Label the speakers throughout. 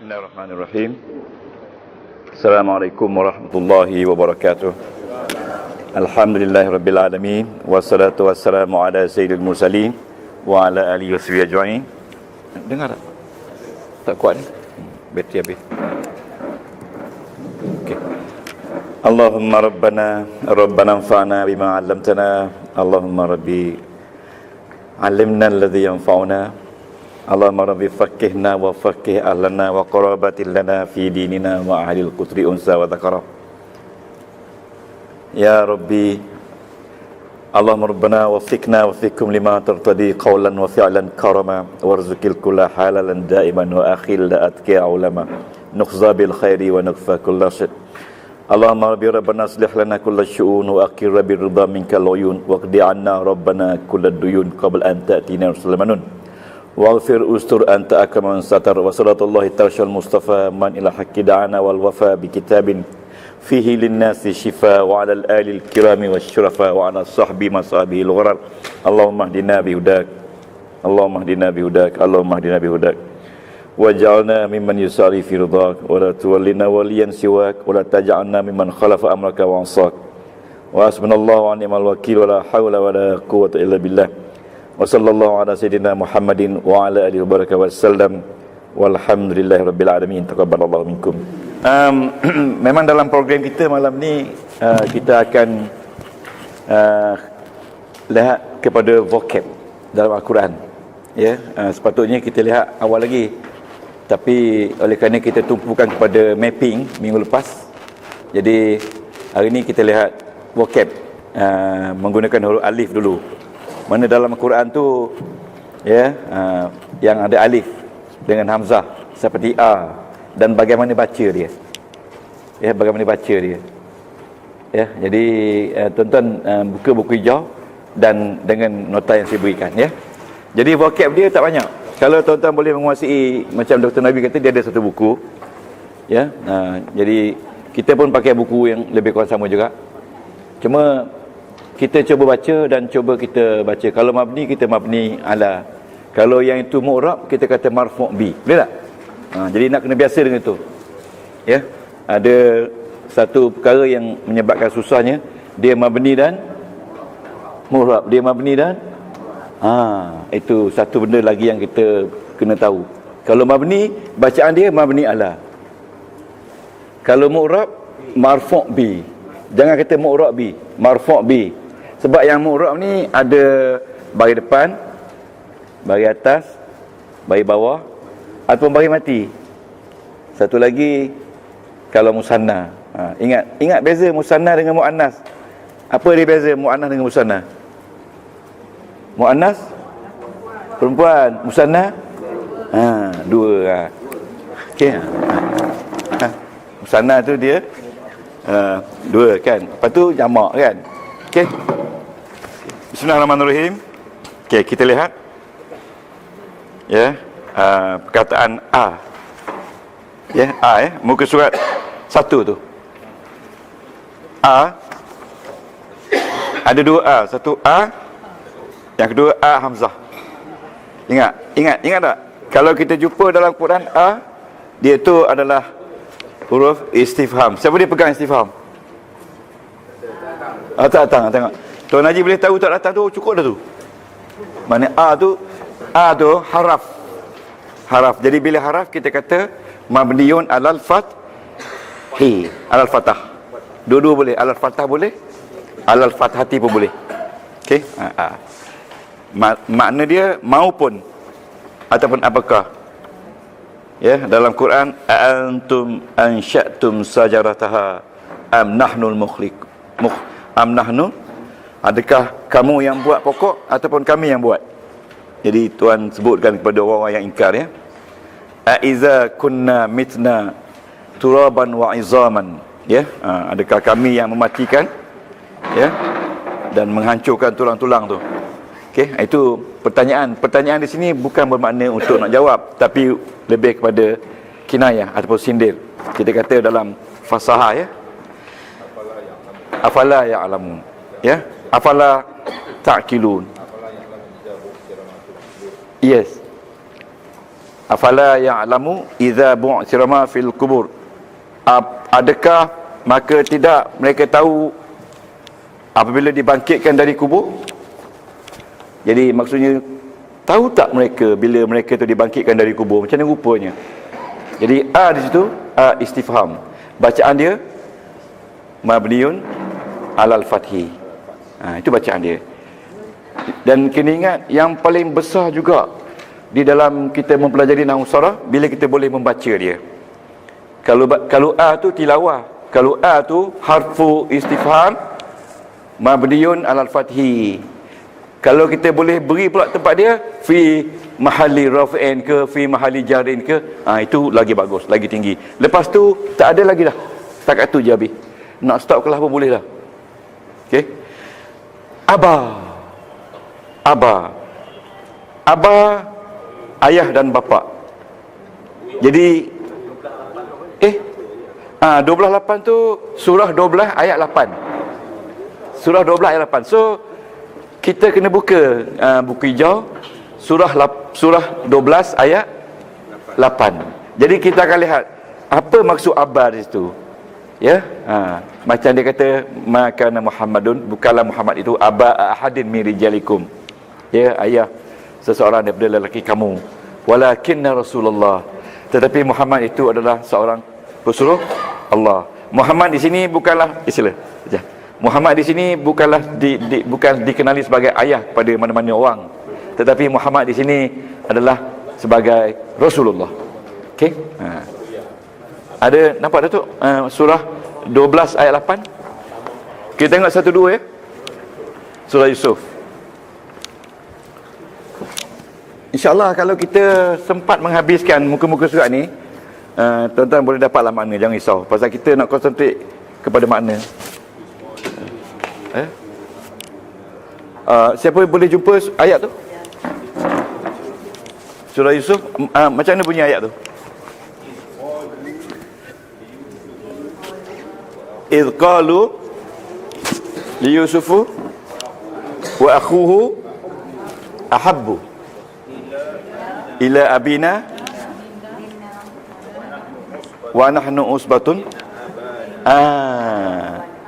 Speaker 1: Bismillahirrahmanirrahim. Assalamualaikum warahmatullahi wabarakatuh. Alhamdulillahirabbil alamin wassalatu wassalamu ala sayyidil mursalin wa ala alihi washabihi ajma'in. Dengar tak? Tak kuat ni. Bateri habis. Okey. Allahumma rabbana anfa'na bima 'allamtana. Allahumma rabbi 'allimna alladhi yanfa'una. Allahumma rabbi faqihna wa faqih ahlana wa qarabatil lana fi dinina wa ahlil qutri unsa wa dhakara. Ya Rabbi, Allahumma rabbana wafiqna wafiqkum lima tartadi qawlan wa fi'lan karama warzuqil kulla halalan daiman wa akhil la atqiya ulama nukhza bil khairi wa nakfa kulla syad. Allahumma rabbi rabbana aslih lana kulla syu'un wa aqir rabbi ridha minkal uyun wa qdi anna rabbana kulla duyun qabla an ta'tina sulaimanun waghfir ustur anta akaman satar wa sallallahu tarshal mustafa man ila haqqi da'ana wal wafa bi kitabin fihi linnasi shifa wa ala al-ali al-kirami wasyurafa wa ala sahbi masabihi al-ghurar. Allahumma hdina bihudak, Allahumma hdina bihudak, Allahumma hdina bihudak waj'alna mimman yusari fi ridhak wa la tuwallina waliyan siwak wa la taj'alna mimman khalafa amraka wa asak wa hasbunallahu wa ni'mal wakil wa la hawla wa la quwwata illa billah. Wa sallallahu ala sayyidina Muhammadin wa ala alihi wa baraka wa sallam walhamdulillahi rabbil alamin. Taqabbalallahu minkum. Memang dalam program kita malam ni kita akan lihat kepada vocab dalam Al-Quran. Ya, sepatutnya kita lihat awal lagi, tapi oleh kerana kita tumpukan kepada mapping minggu lepas, jadi hari ni kita lihat vocab menggunakan huruf alif dulu. Mana dalam Al-Quran tu ya, yang ada alif dengan hamzah seperti a, dan bagaimana baca dia. Ya, bagaimana baca dia. Ya, jadi tuan-tuan buka buku hijau dan dengan nota yang saya berikan ya. Jadi vocab dia tak banyak. Kalau tuan-tuan boleh menguasai, macam Dr. Nabi kata, dia ada satu buku. Ya, jadi kita pun pakai buku yang lebih kurang sama juga. Cuma kita cuba baca dan cuba kita baca. Kalau mabni, kita mabni ala. Kalau yang itu mu'rab, kita kata marfu' bi. Boleh tak? Jadi nak kena biasa dengan itu. Ya, ada satu perkara yang menyebabkan susahnya, dia mabni dan mu'rab. Dia mabni dan itu satu benda lagi yang kita kena tahu. Kalau mabni, bacaan dia mabni ala. Kalau mu'rab, marfu' bi. Jangan kata mu'rab bi, marfu' bi. Sebab yang mu'rab ni ada bagi depan, bagi atas, bagi bawah, ataupun bagi mati. Satu lagi kalau musanna. Ingat beza musanna dengan muannas. Apa dia beza muannas dengan musanna? Muannas perempuan, musanna dua. Okey. Musanna tu dia dua kan. Lepas tu jamak kan. Okey. Bismillahirrahmanirrahim. Okey, kita lihat ya, perkataan a. Ya, a muka surat 1 tu. A ada dua a, satu a, yang kedua a hamzah. Ingat tak? Kalau kita jumpa dalam Quran a, dia tu adalah huruf istifham. Siapa dia pegang istifham? Datang tengok. Tuan Haji boleh tahu tak datang tu, cukup dah tu. Mana a tu haraf. Jadi bila haraf kita kata mabniun alal fathi, alal fathah. Dua-dua boleh, alal fathah boleh, alal fathati pun boleh. Okey? Makna dia maupun ataupun apakah. Ya, dalam Quran, antum ansya'tum sajarataha am nahnul mukhliq. Am nahnu, adakah kamu yang buat pokok ataupun kami yang buat? Jadi Tuhan sebutkan kepada orang-orang yang ingkar ya. Aiza kunna mitna turaban wa izaman. Ya, adakah kami yang mematikan ya dan menghancurkan tulang-tulang tu? Okey, itu pertanyaan. Pertanyaan di sini bukan bermakna untuk nak jawab, tapi lebih kepada kinayah ataupun sindir. Kita kata dalam fasahah ya. Afala ya'lamun. Ya, afala ta'qilun. Yes. Afala ya'lamu idza bu'thira ma fil kubur. Adakah maka tidak mereka tahu apabila dibangkitkan dari kubur? Jadi maksudnya, tahu tak mereka bila mereka tu dibangkitkan dari kubur? Macam mana rupanya? Jadi di situ istifham. Bacaan dia mabniun alal fathi. Itu bacaan dia. Dan kena ingat, yang paling besar juga di dalam kita mempelajari nahwu saraf, bila kita boleh membaca dia. Kalau tu tilawah, kalau tu harfu istifham mabniun alal fathi. Kalau kita boleh beri pula tempat dia fi mahalli raf'in ke, fi mahalli jarin ke, itu lagi bagus, lagi tinggi. Lepas tu tak ada lagi dah. Setakat tu je habis. Nak stop kelas pun boleh dah. Okey. Aba ayah dan bapa. Jadi 12:8 tu surah 12 ayat 8. Surah 12 ayat 8. So kita kena buka buku hijau surah 12 ayat 8. Jadi kita akan lihat apa maksud aba di situ. Ya, macam dia kata makana Muhammadun, bukanlah Muhammad itu aba ahadin min rijalikum. Ya, ayah seseorang daripada lelaki kamu. Walakinna Rasulullah, tetapi Muhammad itu adalah seorang Rasulullah Allah. Muhammad di sini bukanlah istilah. Muhammad di sini bukanlah bukan dikenali sebagai ayah pada mana-mana orang, tetapi Muhammad di sini adalah sebagai Rasulullah. Okey? Ada nampak Datuk surah 12 ayat 8? Kita tengok satu dua ya. Surah Yusuf. InsyaAllah kalau kita sempat menghabiskan muka-muka surat ni, tuan-tuan boleh dapatlah makna, jangan risau. Pasal kita nak konsentrate kepada makna. Siapa boleh jumpa ayat tu? Surah Yusuf, macam mana bunyi ayat tu? إذ قالوا ليوسف وأخوه أحب إلى أبينا ونحن أصبة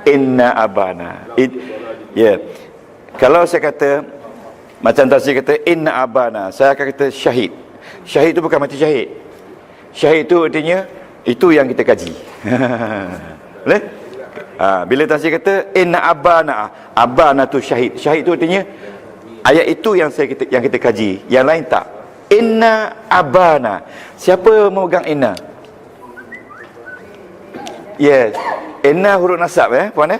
Speaker 1: إن أبانا. Kalau saya kata macam tadi kata inna abana, saya akan kata syahid. Syahid itu bukan mati syahid. Syahid itu artinya itu yang kita kaji. Boleh? Bila Tasir kata inna abana tu syahid. Syahid tu artinya ayat itu yang kita kaji. Yang lain tak. Inna abana. Siapa memegang inna? Yes. Inna huruf nasab puan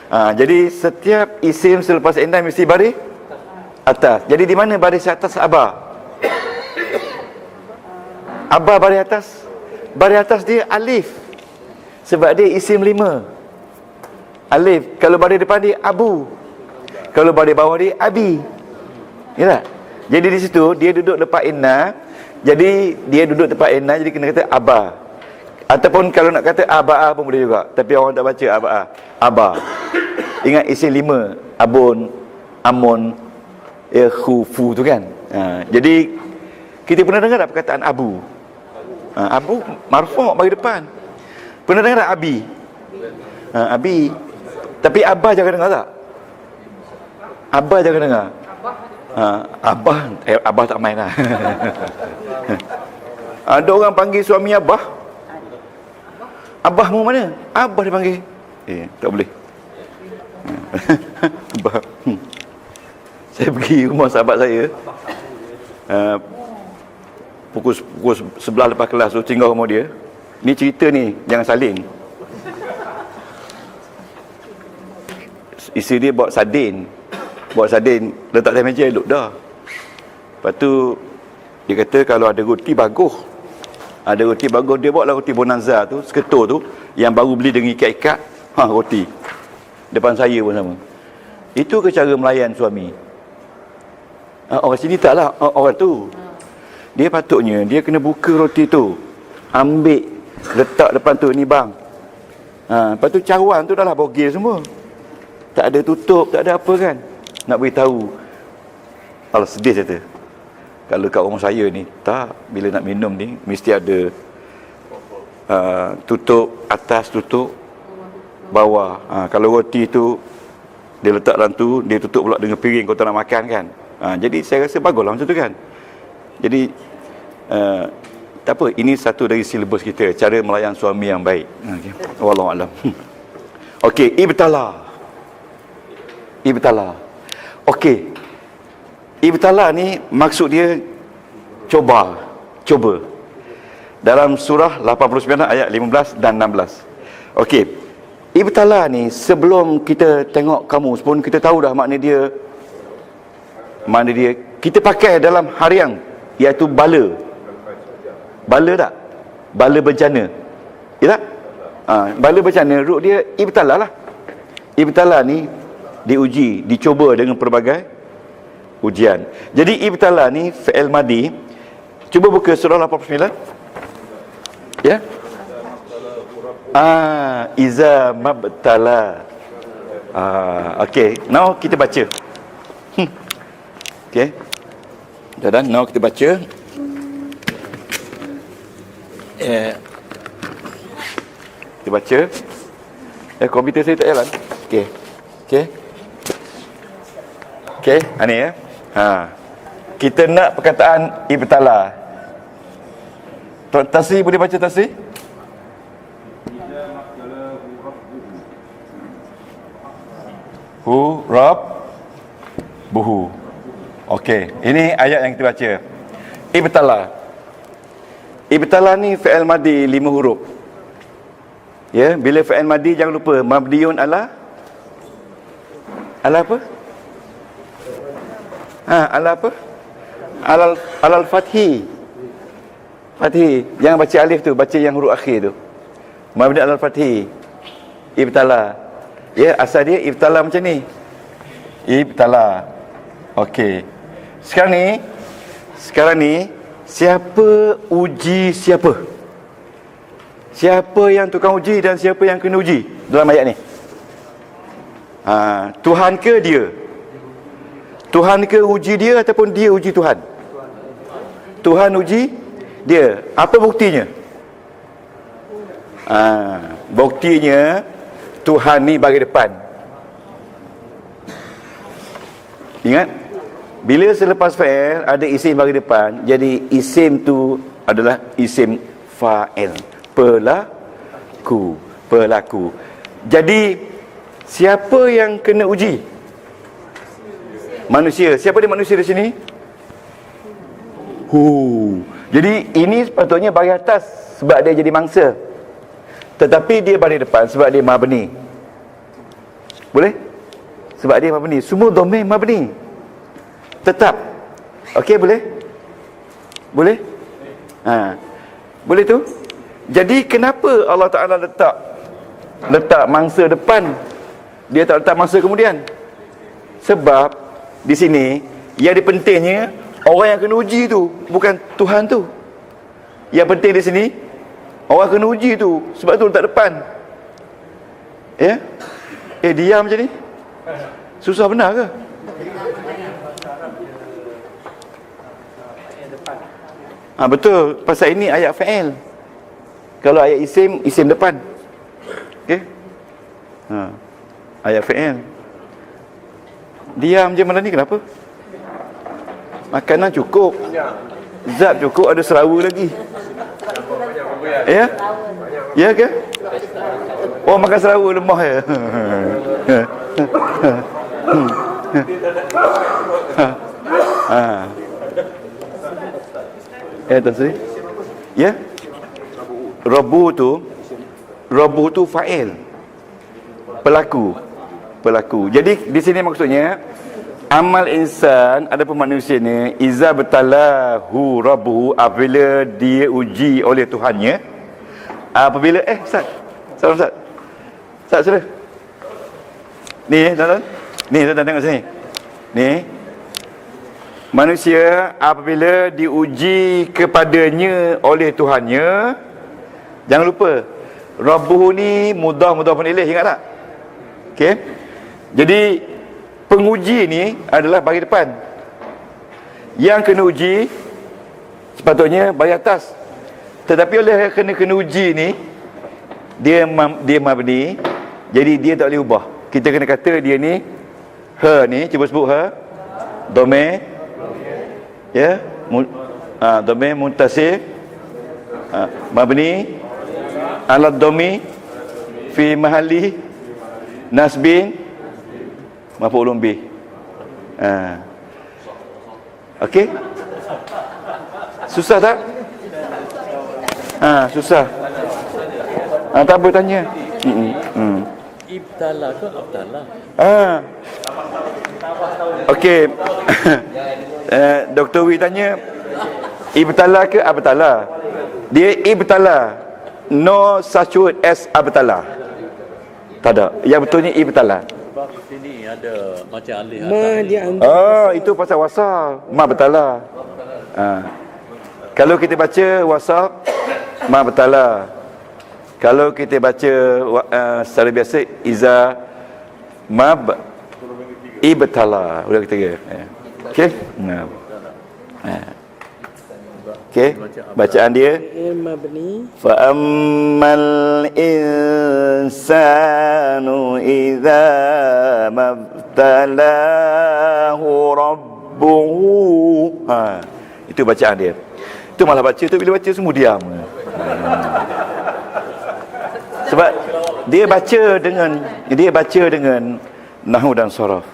Speaker 1: jadi setiap isim selepas inna mesti baris atas. Jadi di mana baris atas aba? Aba baris atas. Baris atas dia alif. Sebab dia isim 5. Alif. Kalau baris depan dia abu. Kalau baris bawah dia abi. Ya tak? Jadi di situ dia duduk lepas inna. Jadi dia duduk tempat inna, jadi kena kata aba. Ataupun kalau nak kata abaa pun boleh juga. Tapi orang tak baca abaa. Aba. Ingat isim 5. Abun, amun, khufu tu kan. Jadi kita pernah dengar tak perkataan abu? Abu marfu' bagi depan. Pernah dengar tak abi? Abi. Tapi abah jangan dengar tak? Abah jangan dengar. Abah tak main lah. Ada orang panggil suami abah. Abah mu mana? Abah dia panggil. Tak boleh. Abah. Saya pergi rumah sahabat saya. Pukul 11 lepas kelas tu tinggal rumah dia. Ni cerita ni, jangan salin. Isteri dia bawa sardin. Letak atas meja, elok dah. Lepas tu dia kata kalau ada roti bagus. Ada roti bagus, dia bawa lah roti bonanza tu, seketul tu, yang baru beli dengan ikat-ikat. Roti. Depan saya pun sama. Itu ke cara melayan suami? Orang sini tak lah, orang tu. Dia patutnya, dia kena buka roti tu. Ambil, letak depan tu, ni bang. Lepas tu cawan tu dah lah bogil semua. Tak ada tutup, tak ada apa kan. Nak beritahu. Allah sedih saya kata. Kalau kat rumah saya ni, tak. Bila nak minum ni, mesti ada tutup atas, tutup bawah. Kalau roti tu dia letak dalam tu, dia tutup pula dengan piring kau tak nak makan kan. Jadi saya rasa baguslah macam tu kan. Jadi tak apa, ini satu dari silibus kita, cara melayan suami yang baik. Okay. Wallahu alam. Okey, ibtala. Okey. Ibtala ni maksud dia cuba. Dalam surah 89 ayat 15 dan 16. Okey. Ibtala ni sebelum kita tengok kamus pun kita tahu dah makna dia. Kita pakai dalam harian, iaitu bala. Bala tak? Bala bencana. Ya tak? Bala bencana, root dia ibtala lah. Ibtala ni diuji, dicuba dengan pelbagai ujian. Jadi ibtala ni fi'il madi. Cuba buka surah 89. Ya. Iza mabtala. Okey, now kita baca. Okey. Dan now kita baca. Kita baca. Komputer saya tak jalan. Okey. Ni ya. Kita nak perkataan ibtala. Tuan Tasri boleh baca Tasri? Buhu. Okey, ini ayat yang kita baca. Ibtala ni fi'il madi 5 huruf. Ya, bila fi'il madi jangan lupa mabniun ala apa? Ala apa? Alal fathi. Jangan baca alif tu, baca yang huruf akhir tu. Mabni alal fathi. Ibtala. Ya, asal dia ibtala macam ni. Ibtala. Okey. Sekarang ni siapa uji siapa? Siapa yang tukang uji dan siapa yang kena uji dalam ayat ni? Tuhan ke dia? Tuhan ke uji dia ataupun dia uji Tuhan? Tuhan uji dia. Apa buktinya? Buktinya Tuhan ni bagi depan. Ingat, bila selepas fa'il ada isim bagi depan, jadi isim tu adalah isim fa'il, pelaku. Jadi siapa yang kena uji? Manusia. Siapa dia manusia di sini? Jadi ini sepatutnya bagi atas sebab dia jadi mangsa, tetapi dia bagi depan sebab dia mabni. Boleh? Sebab dia mabni. Semua domain mabni. Tetap. Okey, boleh? Boleh tu? Jadi kenapa Allah Ta'ala letak mangsa depan, dia tak letak mangsa kemudian? Sebab di sini yang pentingnya orang yang kena uji tu, bukan Tuhan tu. Yang penting di sini orang kena uji tu, sebab tu letak depan. Ya? Diam je ni. Susah benar ke? Betul, pasal ini ayat fa'il. Kalau ayat isim depan. Okey? Ayat fa'il. Diam je malam ni, kenapa? Makanan cukup, zat cukup, ada serawa lagi. Ya? Ya ke? Oh, makan serawa lemah ya. Tasri? Ya? Rabu tu fa'il. Pelaku. Jadi di sini maksudnya amal insan ada manusia ni iza batalahu rabbuhu, apabila dia uji oleh Tuhannya. Apabila Ustaz. Salam Ustaz. Ustaz sudah. Ni tuan-tuan. Ni tuan-tuan tengok sini. Ni manusia apabila diuji kepadanya oleh Tuhannya, jangan lupa rabbuhu ni mudhaf ilaih, ingat tak? Okey. Jadi penguji ni adalah bagi depan. Yang kena uji Sepatutnya bagi atas. Tetapi oleh kena uji ni, dia mabni, jadi dia tak boleh ubah. Kita kena kata dia ni, ha ni, cuba sebut ha. Dhamir, ya, dhamir muntasib, mabni ala dhammi fi mahalli nasbin maf'ulun bih. Okey? Susah tak? Susah. Tak apa tanya.
Speaker 2: Ibtala ke abtala?
Speaker 1: Okey. Dr. Wi tanya, ibtala ke abtala? Dia ibtala. No such word as abtala. Tak ada. Yang betulnya ibtala.
Speaker 2: Sebab sini ada macam alih
Speaker 3: Ma dia
Speaker 1: Itu pasal wasal. Ma betala. Kalau kita baca wasal, ma betala. Kalau kita baca secara biasa, iza mab ibtala. Udah ketiga. Okey? Okey, bacaan dia.
Speaker 3: mabni
Speaker 1: Fa ammal insanu idza mabtalahu rabbuhu. Itu bacaan dia. Itu malah baca tu, bila baca semua diam. Sebab dia baca dengan nahwu dan saraf.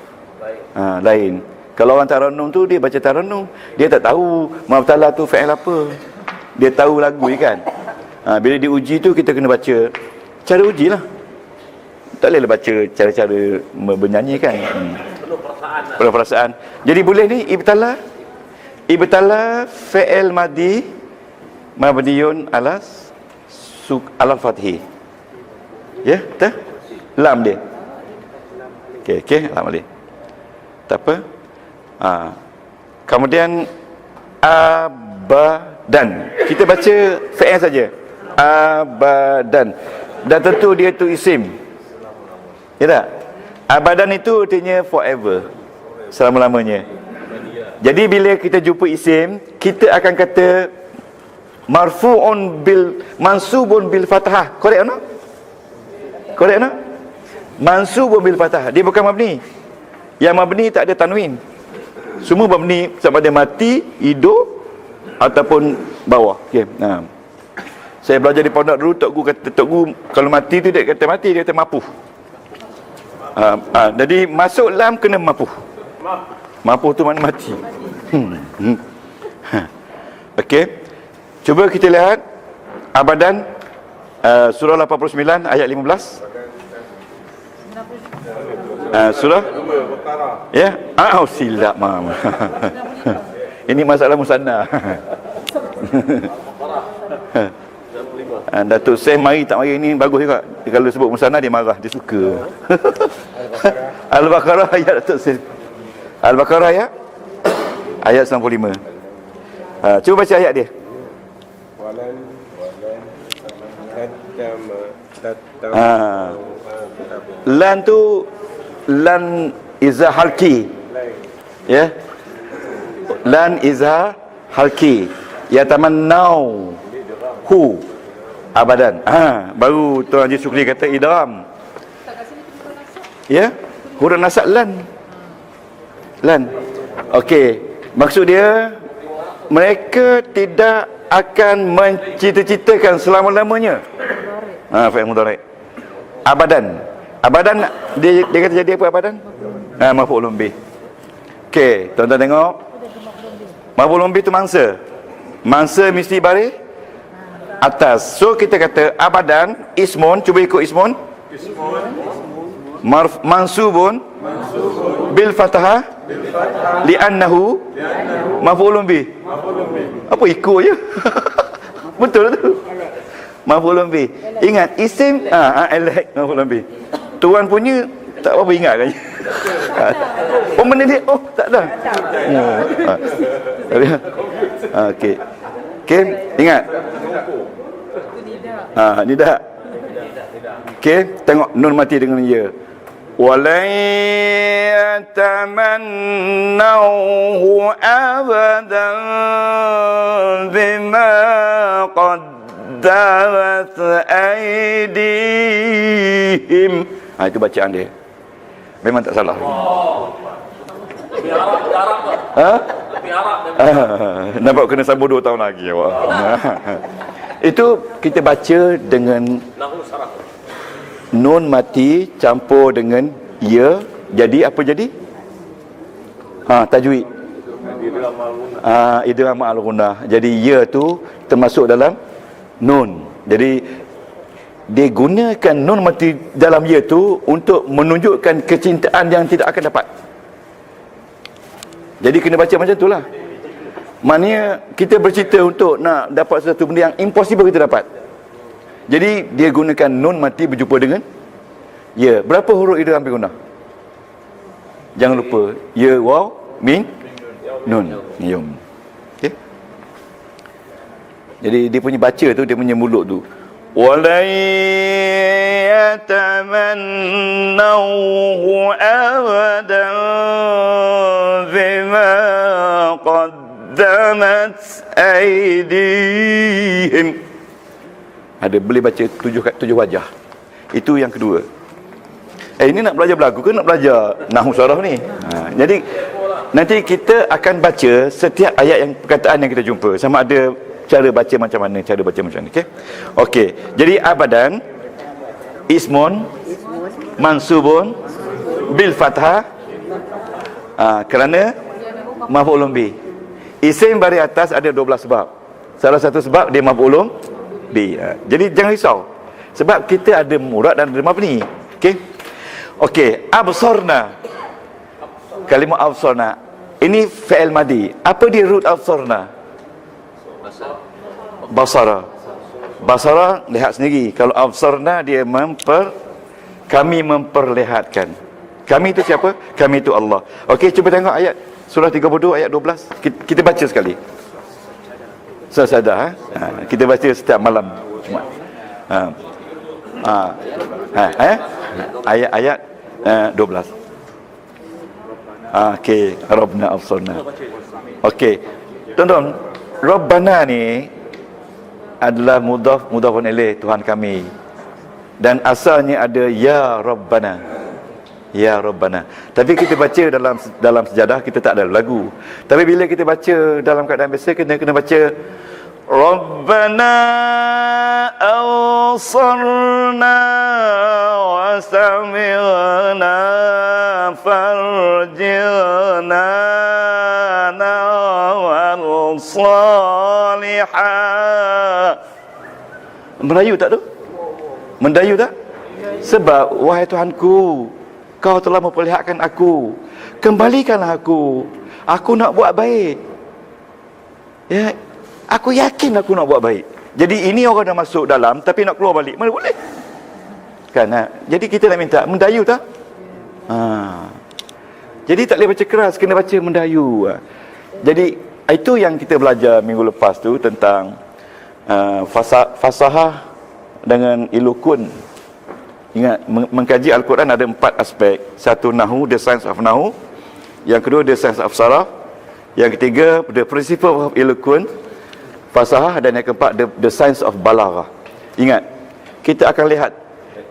Speaker 1: Lain. Kalau orang tarannum tu, dia baca tarannum, dia tak tahu mabtala tu fi'il apa. Dia tahu lagu je kan. Bila diuji tu, kita kena baca cara ujilah. Tak boleh baca cara-cara bernyanyi kan. Perlu perasaan. Jadi boleh ni ibtala fi'il madi mabniun ala fathi. Ya, betul? Lam dia. Okey, lam dia. Tak apa. Kemudian abadan. Kita baca fi'il saja. Abadan. Dan tentu dia tu isim. Ya tak? Abadan itu artinya forever. Selama-lamanya. Jadi bila kita jumpa isim, kita akan kata mansubun bil fathah. Correct tak? Correct tak? Mansubun bil fathah. Dia bukan mabni. Yang mabni tak ada tanwin. Semua mabni sama ada mati, hidup ataupun bawah. Okey. Saya belajar di pondok dulu, tok guru kalau mati tu dia kata mati, dia kata mapuh. Jadi masuk lam kena mapuh. Mapuh tu mana mati. Okey. Cuba kita lihat abadan surah 89 ayat 15. Surah ya, silap mam. Ini masalah musanna. Datuk Syekh mari tak mari ni bagus juga. Kalau sebut musanna dia marah, dia suka. Al-Baqarah ayat Datuk Syekh. Al-Baqarah ayat 95. Cuba baca ayat dia. Lan tu lan iza halki. Ya. Lan iza halki. Ya tamannau hu abadan. Baru Tuan Haji Sukri kata idgham. Ya. Huruf nasab lan. Lan. Okey. Maksud dia mereka tidak akan mencita-citakan selama-lamanya. Fi'il mudhari'. Abadan. Abadan dia kata jadi apa abadan? Maf'ulun bih. Okey, tuan-tuan tengok. Maf'ulun bih tu mangsa. Mangsa mesti baris atas. So kita kata abadan ismun, cuba ikut ismun. Mansubun bil fathah li'annahu maf'ulun bih. Apa ikut je? Betul tu. Maf'ulun bih. Ingat isim elek maf'ulun bih. Tuan punya tak apa ingat kan? Benda dia tak ada. Okey. Okey, ingat. Nidah. Okey, tengok nun mati dengan ya. ولن يتمنوه أبدا بما قدمت أيديهم. Itu bacaan dia. Memang tak salah.
Speaker 2: Lebih Arab lah.
Speaker 1: Ha?
Speaker 2: Lebih Arab.
Speaker 1: Nampak kena sambung 2 tahun lagi awak. Itu kita baca dengan
Speaker 2: Lahu sarah.
Speaker 1: nun mati campur dengan ya, jadi apa jadi? Tajwid. Idgham al-ghunah. Jadi ya tu termasuk dalam nun. Jadi dia gunakan nun mati dalam ya tu untuk menunjukkan kecintaan yang tidak akan dapat. Jadi kena baca macam itulah. Maknanya kita bercerita untuk nak dapat sesuatu benda yang impossible kita dapat. Jadi dia gunakan nun mati berjumpa dengan ya. Berapa huruf idgham bil gunnah? Jangan lupa ya, waw, min, nun, yum. Okey. Jadi dia punya baca tu, dia punya mulut tu, walai yatamannahu abadan bima qaddamat aydihim. Ada boleh baca 7 wajah. Itu yang kedua. Ini nak belajar berlagu ke nak belajar nahwu saraf ni? Jadi nanti kita akan baca setiap ayat yang perkataan yang kita jumpa. Sama ada cara baca macam mana, okey? Okey. Jadi abadan ismun mansubun bil fathah kerana maf'ulun bi. Isim bari atas ada 12 sebab. Salah satu sebab dia maf'ulun bi. Jadi jangan risau. Sebab kita ada murad dan ada mabni. Okey? Okey, absarna. Kalimah absarna. Ini fi'il madi. Apa dia root absarna? Basara. Basara lihat sendiri. Kalau absarna dia kami memperlihatkan. Kami itu siapa? Kami itu Allah. Okey, cuba tengok ayat surah 32 ayat 12. Kita baca sekali. Sajadah, kita baca setiap malam Jumaat. Ayat 12. Okey, Rabbana absarna. Okey. Tonton, Rabbana ni adalah mudhafun ilaih, Tuhan kami. Dan asalnya ada ya Rabbana. Ya Rabbana. Tapi kita baca dalam sejadah kita tak ada lagu. Tapi bila kita baca dalam keadaan biasa kena baca Rabbana awsarna wa sami'na farjina nawal salihah. Melayu tak tu? Mendayu tak? Sebab wahai Tuhanku, Kau telah memperlihatkan aku, kembalikanlah aku nak buat baik. Ya, aku yakin aku nak buat baik. Jadi ini orang dah masuk dalam tapi nak keluar balik, mana boleh? Kan? Jadi kita nak minta mendayu tak? Jadi tak boleh baca keras, kena baca mendayu. Jadi itu yang kita belajar minggu lepas tu tentang fasahah dengan ilukun. Ingat, mengkaji Al-Quran ada 4 aspek. Satu, Nahu, the science of Nahu. Yang kedua, the science of Saraf. Yang ketiga, the principle of eloquence, fasahah. Dan yang keempat, the science of Balaghah. Ingat, kita akan lihat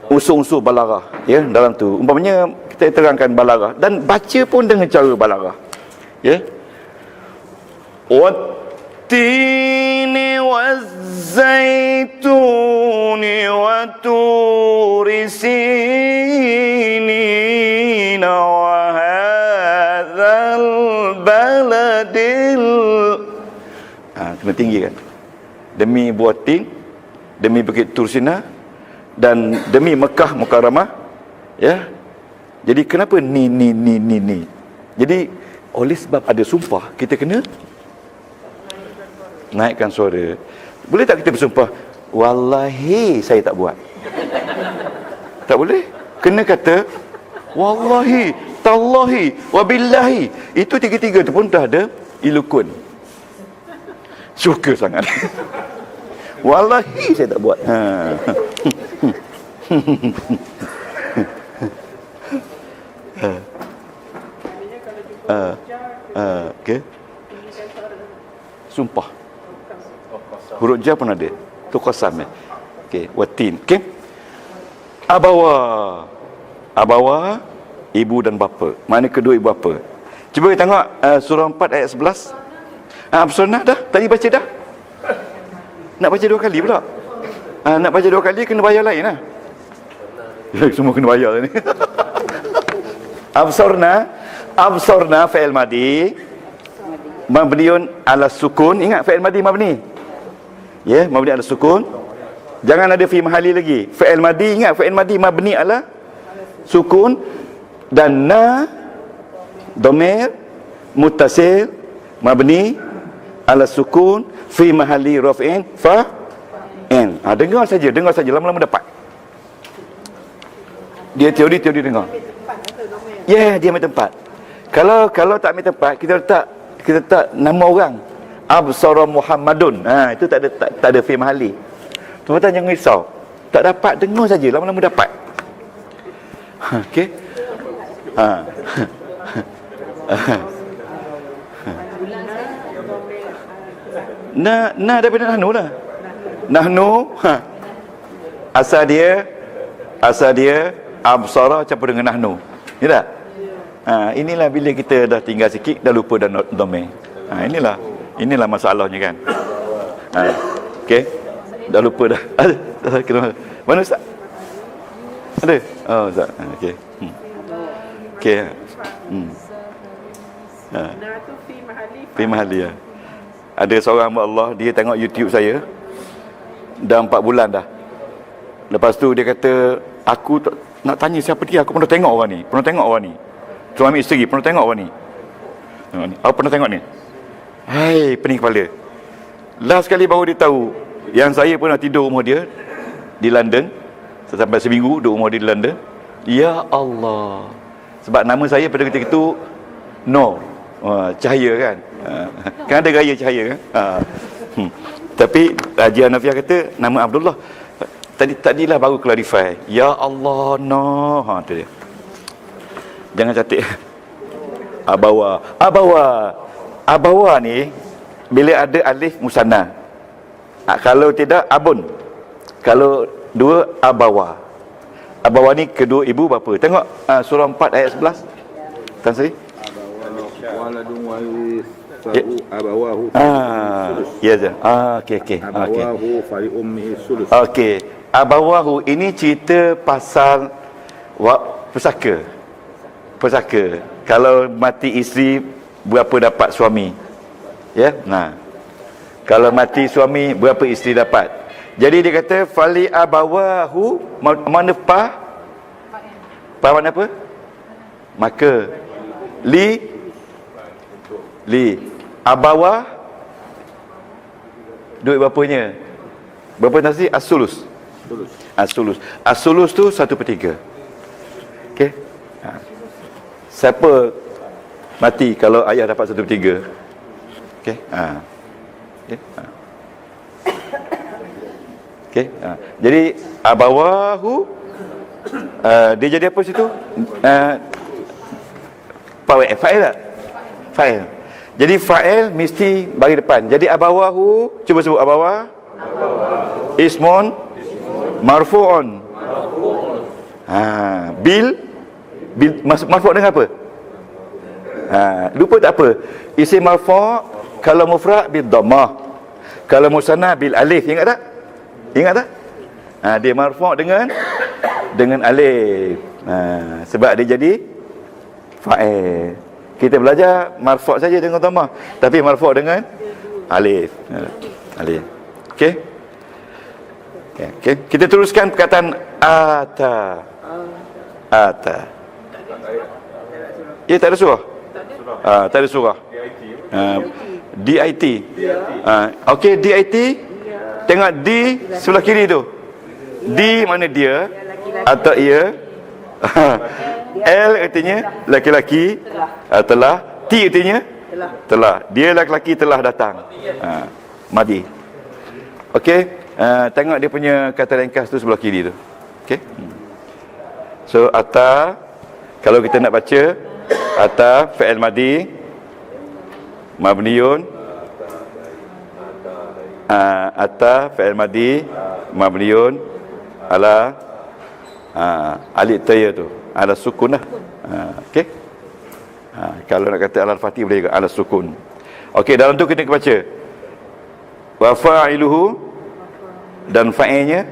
Speaker 1: unsur-unsur Balaghah ya, dalam tu. Umpamanya, kita terangkan Balaghah. Dan baca pun dengan cara Balaghah. Ya. Wattini wazzaituni wa turi sinina wa hadzal baladil. Kena tinggi kan. Demi buah tin, demi bukit Tursina, dan demi Mekah Mukarramah. Ya. Jadi kenapa ni. Jadi oleh sebab ada sumpah, kita kena naikkan suara. Boleh tak kita bersumpah, wallahi saya tak buat? Tak boleh. Kena kata wallahi, tallahi, wabillahi. Itu tiga-tiga tu pun dah ada ilukun. Suka sangat. Wallahi saya tak buat. Okey. Sumpah. Huruf jar pun ada. Tu qasam ya. Okey, watin. Okey. Abawa ibu dan bapa. Mana kedua ibu bapa. Cuba kita tengok surah 4 ayat 11. Absurnah dah. Tadi baca dah. Nak baca 2 kali pula. Nak baca 2 kali kena bayar lain lah. Semua kena bayar ni. Absarna fa'il madi mabniun ala sukun. Ingat fa'il madi mabni. Ya, mabni ala sukun. Jangan ada fi mahali lagi. Fa'il madi, ingat fa'il madi mabni ala sukun dan na dhamir muttasil mabni ala sukun fi mahali raf'in fa'in. Dengar saja lama-lama dapat. Dia teori dengar. Ya, dia ambil tempat. Kalau tak ambil tempat, kita letak nama orang. Absara Muhammadun. Itu tak ada fi mahali. Tuan-tuan jangan risau. Tak dapat, dengar saja, lama-lama dapat. Okey. Nah daripada nahnu lah. Nahnu, asal dia absara campur dengan nahnu. Ya tak? Inilah bila kita dah tinggal sikit dah lupa dah domain. Inilah masalahnya kan. Okey. Dah lupa dah. Mana Ustaz? Ada? Oh, Ustaz. Okey. Okey. Fi mahali ya. Ada seorang hamba Allah, dia tengok YouTube saya dah 4 bulan dah. Lepas tu dia kata, aku nak tanya siapa dia, aku pernah tengok orang ni. Suami isteri pernah tengok orang ni. Aku pernah tengok ni. Hai, pening kepala. Last kali baru dia tahu yang saya pernah tidur rumah dia di London. Sampai seminggu duduk rumah dia di London. Ya Allah. Sebab nama saya pada ketika itu Nur. Cahaya kan. Kan ada gaya cahaya kan. Tapi Haji Hanafiah kata nama Abdullah. Tadilah baru clarify. Ya Allah, no. Tu dia. Jangan cantik. Abawa ni bila ada alif musanna. Kalau tidak abun. Kalau dua abawa. Abawa ni kedua ibu bapa. Tengok surah 4 ayat 11. Tan Sri. Abawahu. Ya je. Okey.
Speaker 3: Abawahu fali ummihi sulus.
Speaker 1: Okey. Abawahu ini cerita pasal pesaka. Kalau mati isteri, berapa dapat suami? Ya. Kalau mati suami, berapa isteri dapat? Jadi dia kata fali abawahu, mana pa mana apa? Maka li abawa duit bapanya. Berapa nasi? As-sulus. As-sulus tu 1/3. Okey. Siapa mati kalau ayah dapat 1/3? Okey. Okey. Jadi abawahu dia jadi apa situ? Fa'il tak? Fa'il. Jadi fa'il mesti bagi depan. Jadi abawahu, cuba sebut abawa. Ismun marfu'un. Bil marfu' dengan apa? Lupa tak apa? Isim marfu' kalau mufrad bil dhammah. Kalau musanna bil alif, ingat tak? Dia marfu' dengan alif. Sebab dia jadi fa'il. Kita belajar marfu' saja dengan dhammah, tapi marfu' dengan alif. Okey. Kita teruskan perkataan ata. Ya, tak ada surah. Tak ada surah. DIT. Okey, DIT. Tengok D sebelah kiri tu. D mana dia atau ia. L artinya laki-laki telah. T artinya telah. Dia laki-laki telah datang. Madi. Okey. Tengok dia punya kata ringkas tu sebelah kiri tu. Okey. So ata Kalau kita nak baca ata fi'il madi mabniun, ata fi'il madi mabniun ala alif taya tu, ala sukun lah. Okey. Kalau nak kata ala al-fatih boleh juga ala sukun. Okey, dalam tu kita baca wa fa'iluhu, dan fa'ilnya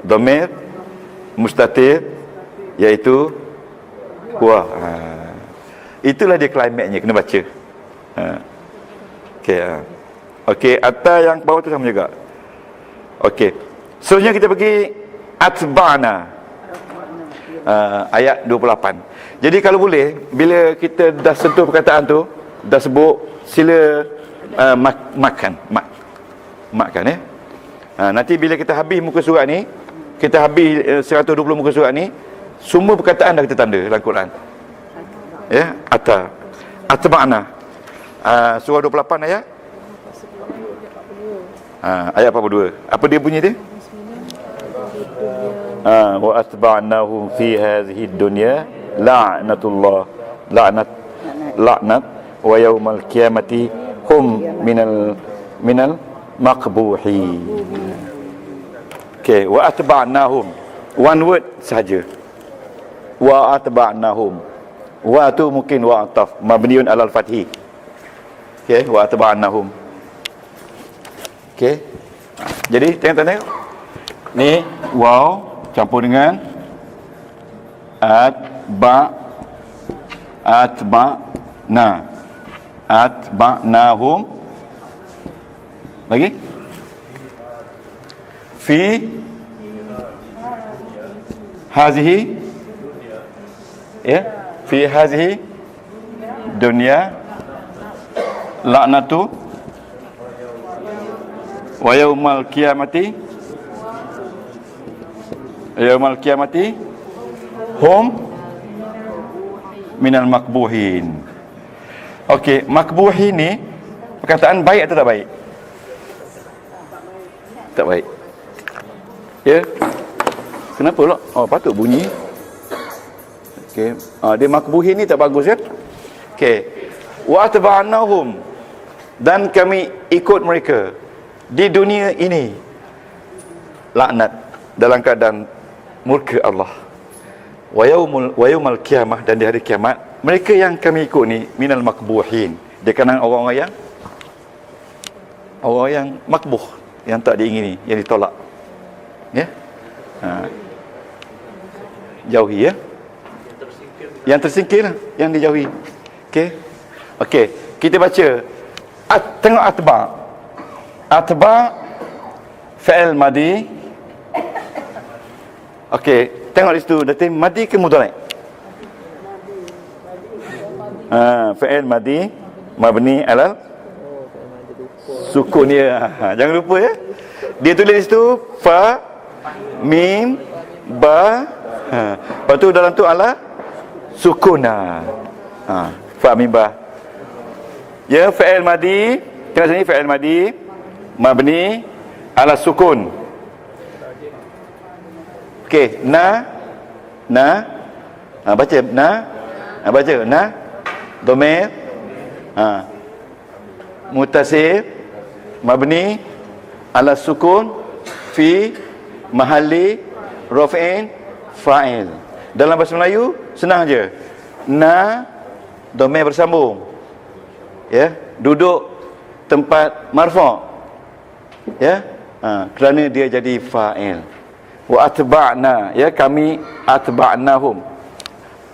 Speaker 1: dhamir mustatir, iaitu huwa. Itulah dia klimaknya, kena baca. Okey. Okey, atta yang bawah tu sama juga. Okey. Seterusnya kita pergi atba'na. Ayat 28. Jadi kalau boleh, bila kita dah sentuh perkataan tu, dah sebut sila makan ya. Nanti bila kita habis muka surat ni, kita habis 120 muka surat ni, semua perkataan dah kita tanda dalam Quran. Ya, atba'na. Surah 28 ayat ayat 42. Apa dia bunyi dia? Wa atba'nahum fi hadhihi dunya la'natullah, la'nat wa yaumal qiyamati hum minal maqbuhin. Okey, wa atba'nahum, one word saja. Wa atba'nahum, wa tu mungkin wa ataf mabniun alal fathi. Okey, wa atba'nahum. Okey. Jadi tengok ni waw campur dengan atba'nahum, lagi fi hazihi, ya, fi hazihi dunya la'natu wa yaumal qiyamati hum minal makbuhin. Okey, makbuhin ni perkataan baik atau tak baik? Tak baik. Ya. Kenapa pula? Oh, patut bunyi. Okey. Dia makbuhin ni tak bagus kan? Okey. Wa atba'nahum, dan kami ikut mereka di dunia ini, laknat, dalam keadaan murka Allah. Wa yaumal qiyamah, dan di hari kiamat mereka yang kami ikut ni minal makbuhin, dia kalangan orang-orang yang makbuh, yang tak diingini, yang ditolak. Ya. Jauhi ya. Yang tersingkir lah, yang dijauhi. Okey. Okey, kita baca tengok atba fi'il madi. Okey, tengok di situ datin madi ke mudhari'? Fi'il madi mabni alal sukun ya. Jangan lupa ya. Dia tulis di situ fa mim ba. Lepas tu dalam tu ala sukuna. Fa mim ba. Ya, fi'il madi, tengok sini fi'il madi mabni ala sukun. Okey, baca baca dhamir muttasil mabni ala sukun fi mahalli raf'in fa'il. Dalam bahasa Melayu senang je. Dhamir bersambung. Ya, duduk tempat marfu'. Ya. Kerana dia jadi fa'il. Wa atba'na, ya, kami atba'nahum.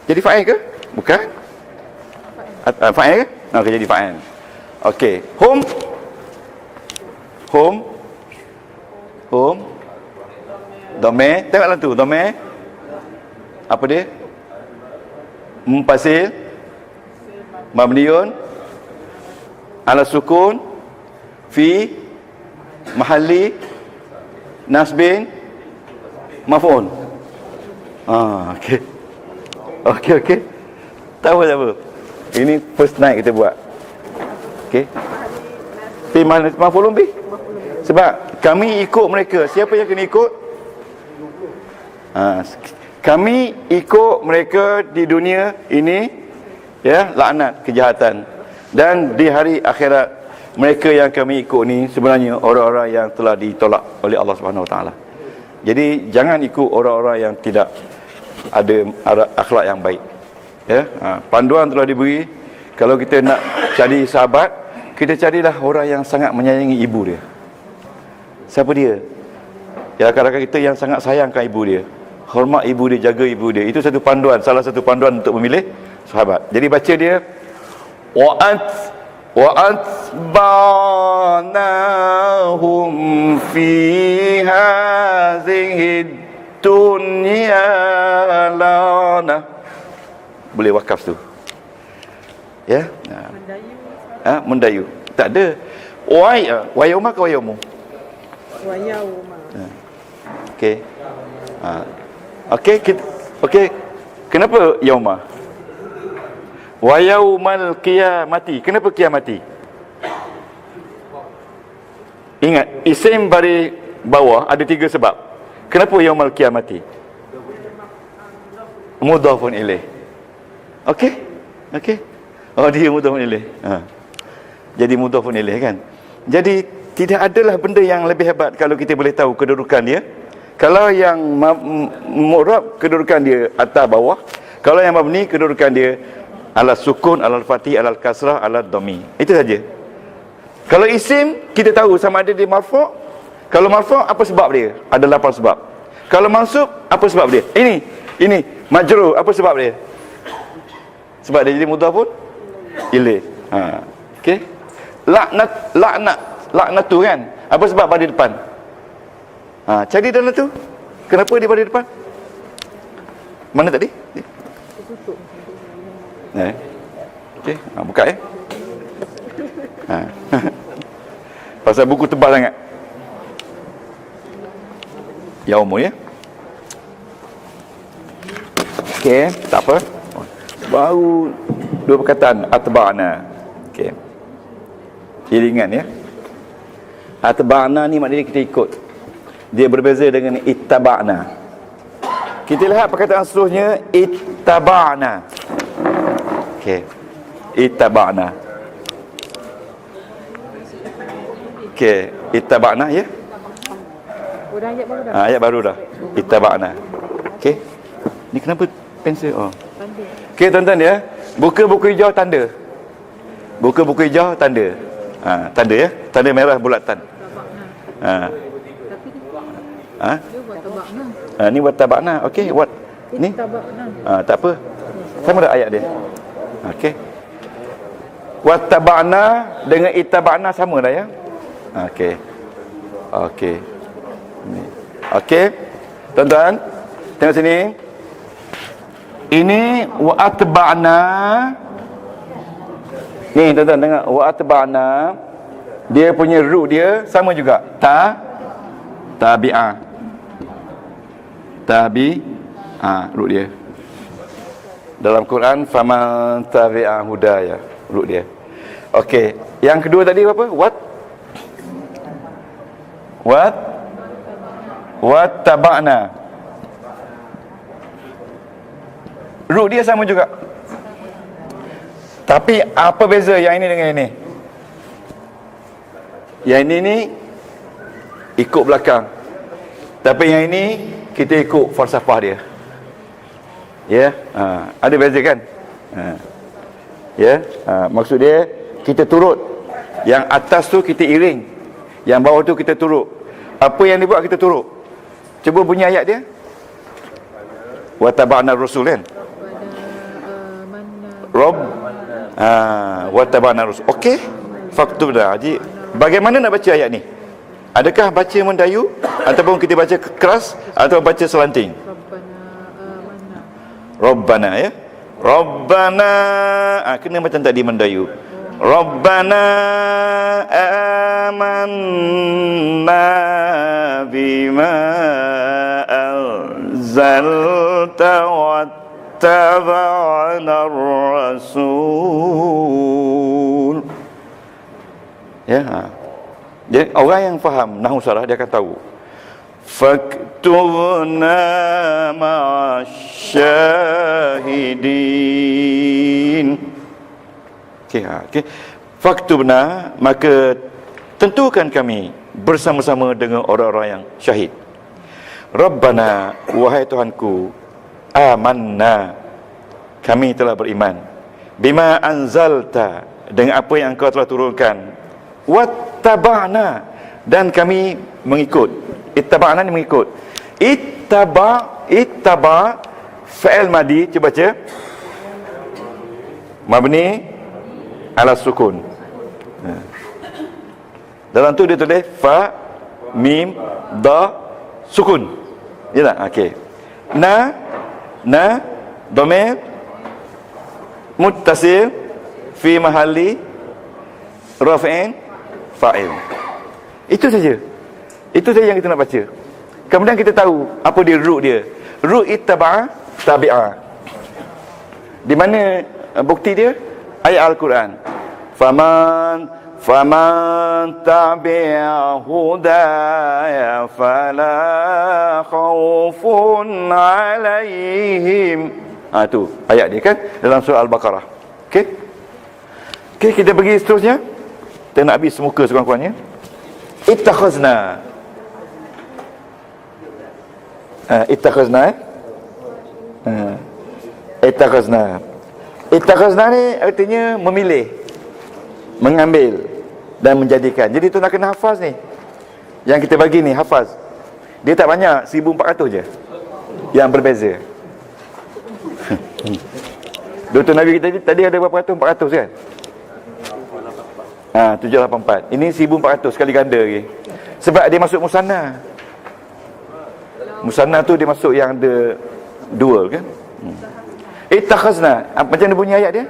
Speaker 1: Jadi fa'il ke? Bukan? Fa'il ke? Okey, jadi fa'il. Okey, hum dhamir, tengok dalam tu dhamir apa dia? Muttasil mabniun ala sukun fi mahalli nasbin maf'ul. Okey. Okey. Tahu tak apa? Ini first night kita buat. Okey. Fi maf'ulun bi. Sebab kami ikut mereka. Siapa yang kena ikut? Kami ikut mereka di dunia ini, ya, laknat, kejahatan. Dan di hari akhirat, mereka yang kami ikut ni sebenarnya orang-orang yang telah ditolak oleh Allah Subhanahu Wa Taala. Jadi jangan ikut orang-orang yang tidak ada akhlak yang baik. Ya, panduan telah diberi. Kalau kita nak cari sahabat, kita carilah orang yang sangat menyayangi ibu dia. Siapa dia? Ya, kadang-kadang kita yang sangat sayangkan ibu dia, hormat ibu dia, jaga ibu dia. Itu satu panduan, salah satu panduan untuk memilih sahabat. Jadi baca dia, وَأَتْبَعْنَاهُمْ فِي هَذِهِ الدُّنْيَا لَعْنَةً. Boleh wakaf tu. Ya. Mendayu. Tak ada. Wayauma ke wayaumu?
Speaker 4: Wayauma.
Speaker 1: Okey. Okey. Kenapa yauma? Wa yaumal qiyamati. Kenapa kiamati? Ingat, isim baris bawah ada 3 sebab. Kenapa yaumal qiyamati? Mudhafun ilaih. Okey? Oh, dia mudhafun ilaih. Jadi mudhafun ilaih kan? Jadi tidak adalah benda yang lebih hebat kalau kita boleh tahu kedudukan dia. Kalau yang mu'rab, kedudukan dia atas bawah. Kalau yang mabni, kedudukan dia ala sukun, ala fatih, ala kasrah, ala dhammi. Itu saja. Kalau isim, kita tahu sama ada dia marfu'. Kalau marfu', apa sebab dia? Ada 8 sebab. Kalau mansub, apa sebab dia? Ini majrur, apa sebab dia? Sebab dia jadi mudhafun ilaih. Okey. Laknat tu kan? Apa sebab pada depan? Cari dalam tu. Kenapa dia pada depan? Mana tadi? Okey, buka ya. Pasal buku tebal sangat. Yaumu ya. Okey, tak apa. Baru 2 perkataan atba'na. Okey. Iringan ya. Atba'na ni maknanya kita ikut. Dia berbeza dengan ittaba'na. Kita lihat perkataan seterusnya, ittaba'na. Okey. Ittaba'na. Okey, ittaba'na ya.
Speaker 4: Ayat baru dah.
Speaker 1: Ayat baru dah. Ittaba'na. Okey. Ni kenapa pensel? Okey, tuan-tuan ya. Buka buku hijau tanda. Buka buku hijau tanda. Tanda ya. Tanda merah bulatan.
Speaker 4: Dia buat tabakna.
Speaker 1: Ni buat tabakna. Okey, buat ni.
Speaker 4: Tabakna.
Speaker 1: Tak apa. Sama ada ayat dia. Okey. Wattaba'na dengan ittaba'na sama dah ya. Okey. Okey. Tuan-tuan, tengok sini. Ini wa'atba'na. Ni tuan-tuan tengok, wa'atba'na. Dia punya root dia sama juga. Tabi'ah. Root dia. Dalam Quran, faman tabi'a hudaya, root dia. Okey, yang kedua tadi apa? Wattaba'na. Root dia sama juga. Tapi apa beza yang ini dengan ini? Yang ini ni ikut belakang. Tapi yang ini kita ikut falsafah dia. Ya, ada beza kan? Ya, maksud dia kita turut. Yang atas tu kita iring, yang bawah tu kita turut. Apa yang dibuat kita turut. Cuba bunyi ayat dia. Wa taba'na rasul kan? Wa taba'na rasul. Okey. Faktub dah. Jadi bagaimana nak baca ayat ni? Adakah baca mendayu ataupun kita baca keras atau baca selanting? Rabbana ya. Rabbana, kena macam tadi mendayu. Rabbana amanna bima anzalta wattaba'na ar-rasul. Ya. Jadi orang yang faham nahwu sarah dia akan tahu. Faktubna ma'a syahidin. Okey, okey. Faktubna, maka tentukan kami bersama-sama dengan orang-orang yang syahid. Rabbana, wahai Tuhanku, amanna, kami telah beriman, bima anzalta, dengan apa yang Engkau telah turunkan, wattaba'na, dan kami mengikut. Ittaba'na ni mengikut. Ittaba fa'il madi, cuba baca. Mabni ala sukun. Dalam tu dia tulis fa mim da sukun. Ya tak? Okey. Na dhamir muttasil fi mahalli raf'in fa'il. Itu saja. Itu saja yang kita nak baca. Kemudian kita tahu apa dia root dia. Root ittaba'a tabi'a. Di mana bukti dia? Ayat Al-Quran. Faman tabi'a hudaya fala khawfun alaihim. Tu ayat dia kan dalam surah Al-Baqarah. Okey. Okey, kita pergi seterusnya. Kita nak habis muka sekurang-kurangnya. Ittakhazna. Ittakhazna. Ittakhazna ni artinya memilih, mengambil dan menjadikan. Jadi tu nak kena hafaz ni. Yang kita bagi ni hafaz. Dia tak banyak, 1400 je yang berbeza. Dr. Nabi kita tadi ada berapa ratus? 400 kan? 784. Ini 1400 kali ganda lagi. Sebab dia masuk musanna. Musanna tu dia masuk yang ada dual kan? Ittakhazna. Macam mana bunyi ayat dia?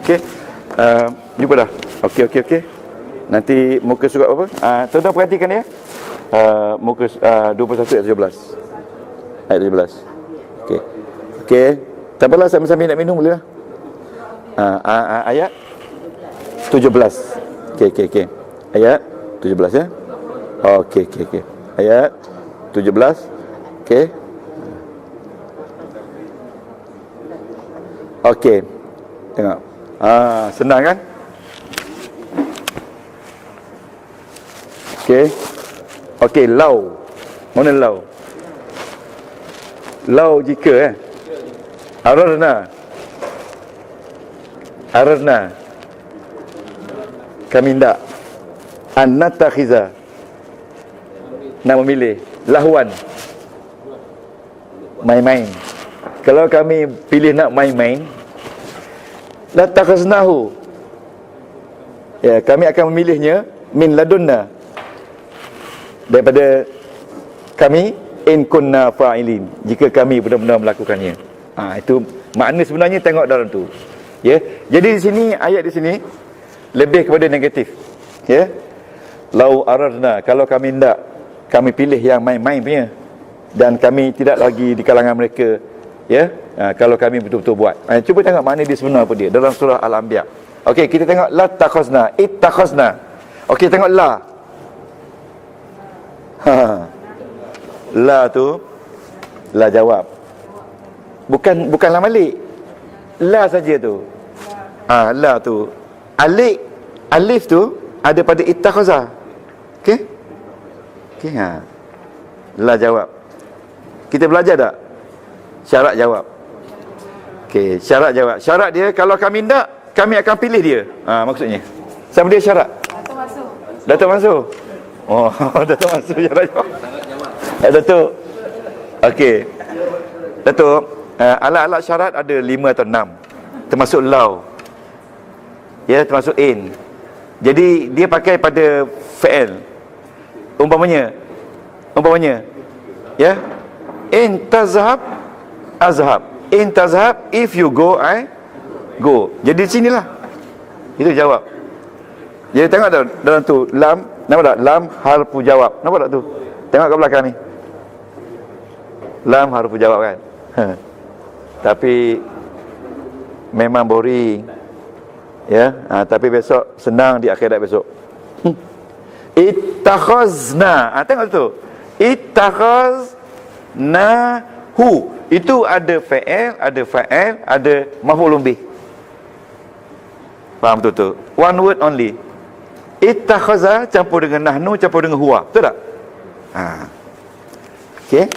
Speaker 1: Okey. Jumpa dah. Okey. Nanti muka surat apa? Tuan-tuan perhatikan ya. Muka 21 ayat 17. Ayat 17. Okey. Tak apalah, sambil-sambil nak minum boleh lah. Ayat 17. Okey. Ayat 17 ya. Okey. Ayat 17. Okey. Okey. Tengok. Senang kan? Okey, lau. Mana lau? Lau jika Aradna. Kami hendak an-natakhiza, nak memilih, lahwan, main-main. Kalau kami pilih nak main-main, latakhaznahu, ya, kami akan memilihnya min ladunna, daripada kami, in kunna fa'ilin, jika kami benar-benar melakukannya. Itu makna sebenarnya, tengok dalam tu. Ya. Jadi di sini, ayat di sini lebih kepada negatif. Ya. Lau aradna, kalau kami hendak, kami pilih yang main-main punya, dan kami tidak lagi di kalangan mereka. Ya. Kalau kami betul-betul buat. Cuba tengok makna dia sebenar apa dia dalam surah Al-Anbiya. Okey, kita tengok la takhazna, ittakhazna. Okey, tengok la. La tu, la jawab. Bukan la malik. La saja tu. La tu. Alif tu ada pada ittakhaza. Okey? La jawab. Kita belajar tak? Syarat jawab. Okey, syarat jawab. Syarat dia, kalau kami tak, kami akan pilih dia. Maksudnya. Sama dia syarat. Datuk Mansur. Datuk Mansur syarat jawab. Datuk. Okey. Datuk, alat-alat syarat ada 5 atau 6. Termasuk law. Ya, termasuk in. Jadi dia pakai pada fi'il. Umpamanya, ya, in tazhab azhab, in tazhab, if you go I go. Jadi sinilah itu jawab. Jadi tengok dalam tu lam, nampak tak? Lam harfu jawab. Nampak tak tu? Tengok kat belakang ni. Lam harfu jawab kan. Tapi memang boring. Ya, tapi besok senang di akhirat besok. Ittakhazna. Tengok tu. Ittakhaznahu. Itu ada fa'il, ada fa'il, ada maf'ulun bih. Faham betul tu? One word only. Ittakhaza campur dengan nahnu, campur dengan huwa. Betul tak? Okey.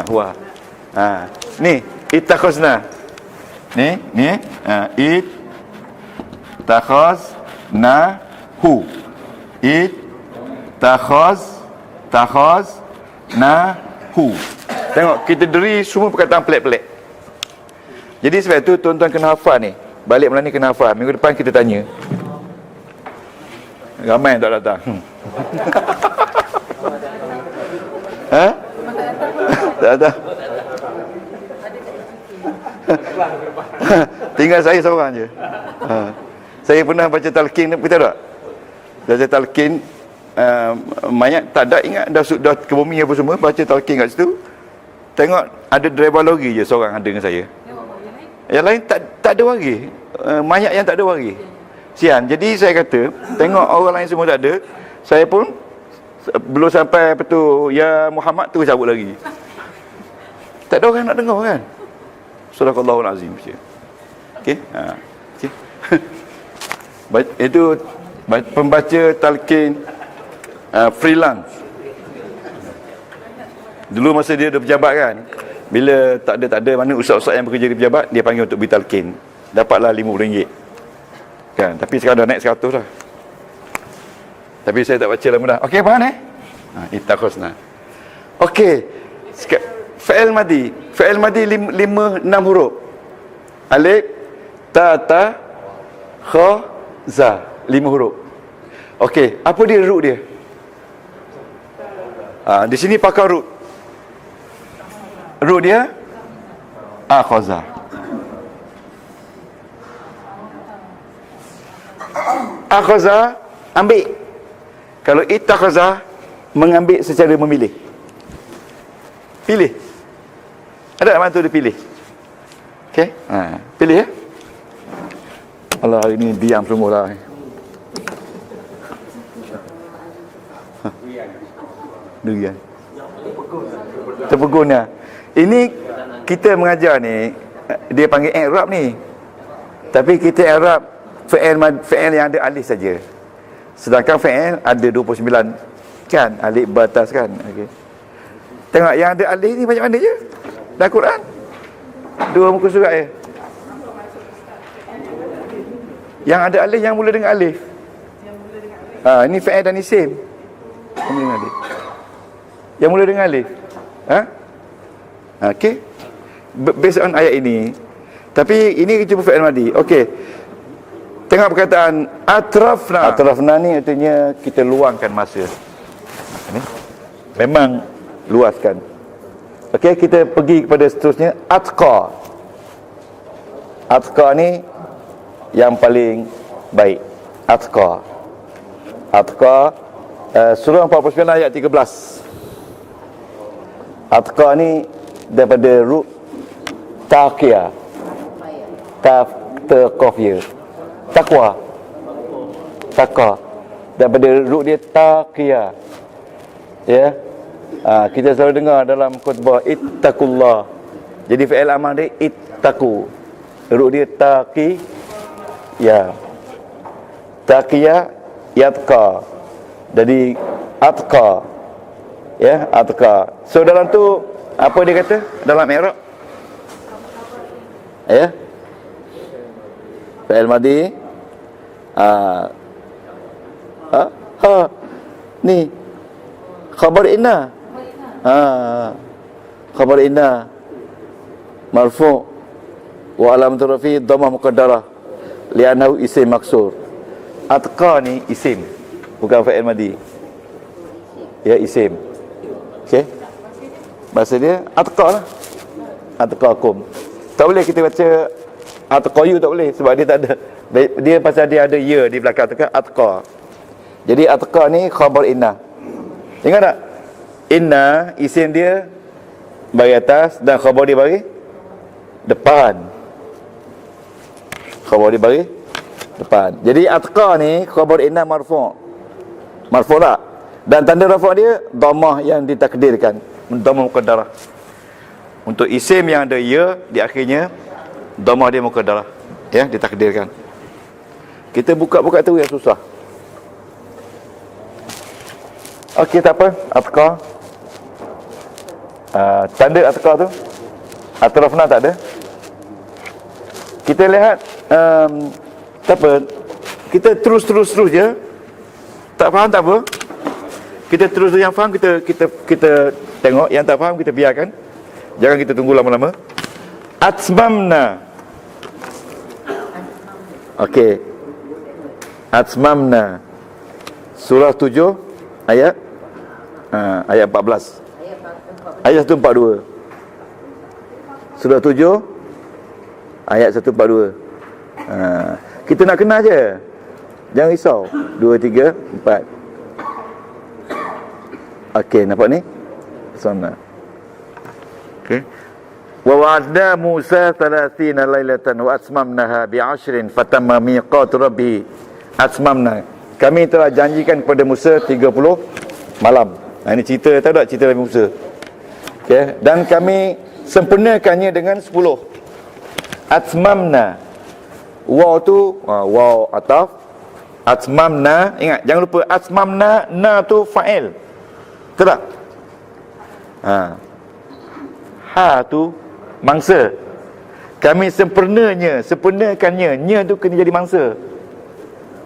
Speaker 1: Huwa. Ni ittakhazna. Ni. Ittakhaznahu. Takhaznahu. Tengok, kita deri semua perkataan pelik-pelik. Jadi sebab tu tuan-tuan kena hafal ni. Balik malam ni kena hafal. Minggu depan kita tanya. Ramai yang tak datang. Tak datang. Tinggal saya seorang je. Saya pernah baca talqin, betul tak? Baca talqin, mayat tak ada ingat dah ke bumi apa semua, baca talqin kat situ. Tengok ada driver lori je seorang ada dengan saya. Yang lain tak ada wari. Mayat yang tak ada wari. Sian. Jadi saya kata, tengok orang lain semua tak ada, saya pun belum sampai apa tu, ya Muhammad tu cabut lagi. Tak ada orang nak dengar kan? Sadaqallahul azim. Okey. Okey. Itu pembaca talqin freelance. Dulu masa dia ada pejabat kan, bila tak ada mana ustaz-ustaz yang bekerja di pejabat, dia panggil untuk beri talqin. Dapatlah RM50 kan. Tapi sekarang dah naik 100 dah. Tapi saya tak baca lama dah. Okey, faham ittakhazna. Okey. Fa'il madi. Fa'il madi 6 huruf. Alif, ta, kha, za. 5 huruf. Okey, apa dia root dia? Di sini pakai root. Root dia akhaza. Akhaza, ambil. Kalau ittakhaza, mengambil secara memilih. Pilih. Ada tak bantu dia pilih? Okey? Pilih ya. Allah, hari ni diam semua lah. Durian. Terpegun ya. Ini kita mengajar ni, dia panggil i'rab ni. Tapi kita i'rab fi'il yang ada alif saja. Sedangkan fi'il ada 29 kan, alif batas kan. Okey. Tengok yang ada alif ni macam mana je? Dalam Quran. 2 muka surat je. Yang ada alif, yang mula dengan alif. Ini fi'il dan isim. Yang mula dengan alif. Yang mula dengan alif. Okey. Based on ayat ini. Tapi ini kita fi'il madi. Okey. Tengok perkataan atrafna. Atrafna ni artinya kita luangkan masa. Ini memang luaskan. Okey, kita pergi kepada seterusnya, atqa. Atqa ni yang paling baik. Atqa. Atqa surah 49 ayat 13. Atqa ni daripada root taqiyah. Taqwa. Taqwa. Daripada root dia taqiyah. Ya. Kita selalu dengar dalam khutbah ittaqullah. Jadi fi'il amar dia ittaqu. Root dia taqi ya. Taqiyah yatqa. Jadi atqa. Ya, atqa. So dalam tu apa dia kata dalam i'rab? Ya. Fi'il madi. Ni khabar inna. Khabar inna marfu' wa alamatu rafi dhammah muqaddarah li'annahu isim maksur. Atqa ni isim, bukan fa'il madi. Ya, isim. Okey. Bahasa dia atqa lah. Atqakum. Tak boleh kita baca atqayu, tak boleh sebab dia tak ada. Dia pasal dia ada ya di belakang tu kan, atqa. Jadi atqa ni khabar inna. Ingat tak? Inna isim dia bagi atas dan khabar dia bagi depan. Khabar dia bagi depan. Jadi atqa ni khabar inna marfu'. Marfu' tak? Dan tanda rafa' dia dhammah yang ditakdirkan, dhammah muqaddarah. Untuk isim yang ada ya di akhirnya, dhammah dia muqaddarah, ya, ditakdirkan. Kita buka-buka tu yang susah. Okey, tak apa. Atqa. Tanda atqa tu atrafna tak ada. Kita lihat tak apa. Kita terus je. Tak faham tak apa. Kita terus yang faham kita tengok, yang tak faham kita biarkan. Jangan kita tunggu lama-lama. Atmamna. Okey. Atmamna. Surah 7 ayat 14. Ayat 142. Surah 7 ayat 142. Kita nak kenal je. Jangan risau. 2, 3, 4. Okey, nampak ni? Sana. Okey. Wa wa'adna Musa 30 lailatan wa atmamnaha bi'ashrin fatamma miqatu rabbih. Atmamna. Kami telah janjikan kepada Musa 30 malam. Ini cerita, tahu tak cerita Nabi Musa? Okey, dan kami sempurnakannya dengan 10. Atmamna. Waw tu waw ataf. Atmamna, ingat jangan lupa atmamna, na tu fa'il. Betul tak? Ha tu mangsa. Kami sempurnakannya. Nya tu kena jadi mangsa.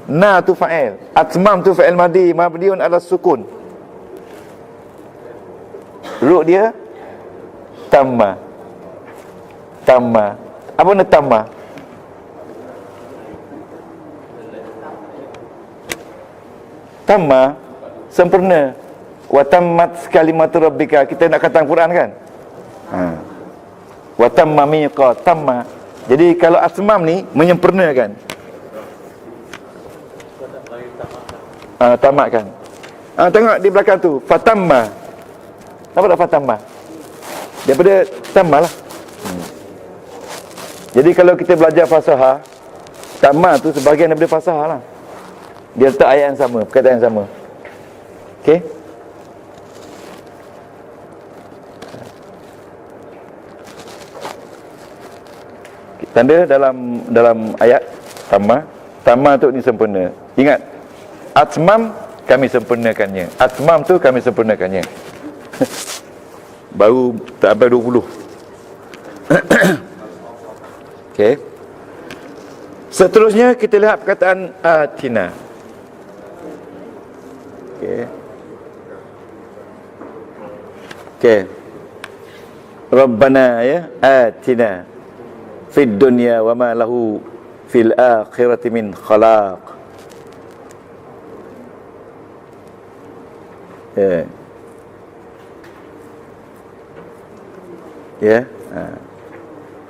Speaker 1: Na tu fa'il. Atmam tu fa'il madi mabniun ala sukun. Ru' dia tamma. Apa nak tamma? Tamma, sempurna. Wa tammat kalimatu rabbika. Kita nak kata Quran kan? Wa tamma miqat, tamma. Jadi kalau atmam ni menyempurnakan. Tamatkan. Tengok di belakang tu, fatamma. Apa tak fatamma? Daripada tamma lah. Jadi kalau kita belajar fasahah, tamma tu sebahagian daripada fasahah lah. Dia letak ayat yang sama, perkataan yang sama. Okey? Tanda dalam ayat tamma tu ni sempurna. Ingat, atmam kami sempurnakannya. Atmam tu kami sempurnakannya. Baru tak sampai 20. Okey. Seterusnya kita lihat perkataan atina. Okey. Rabbana ya atina fid dunya wa ma lahu fil akhirati min khalaq.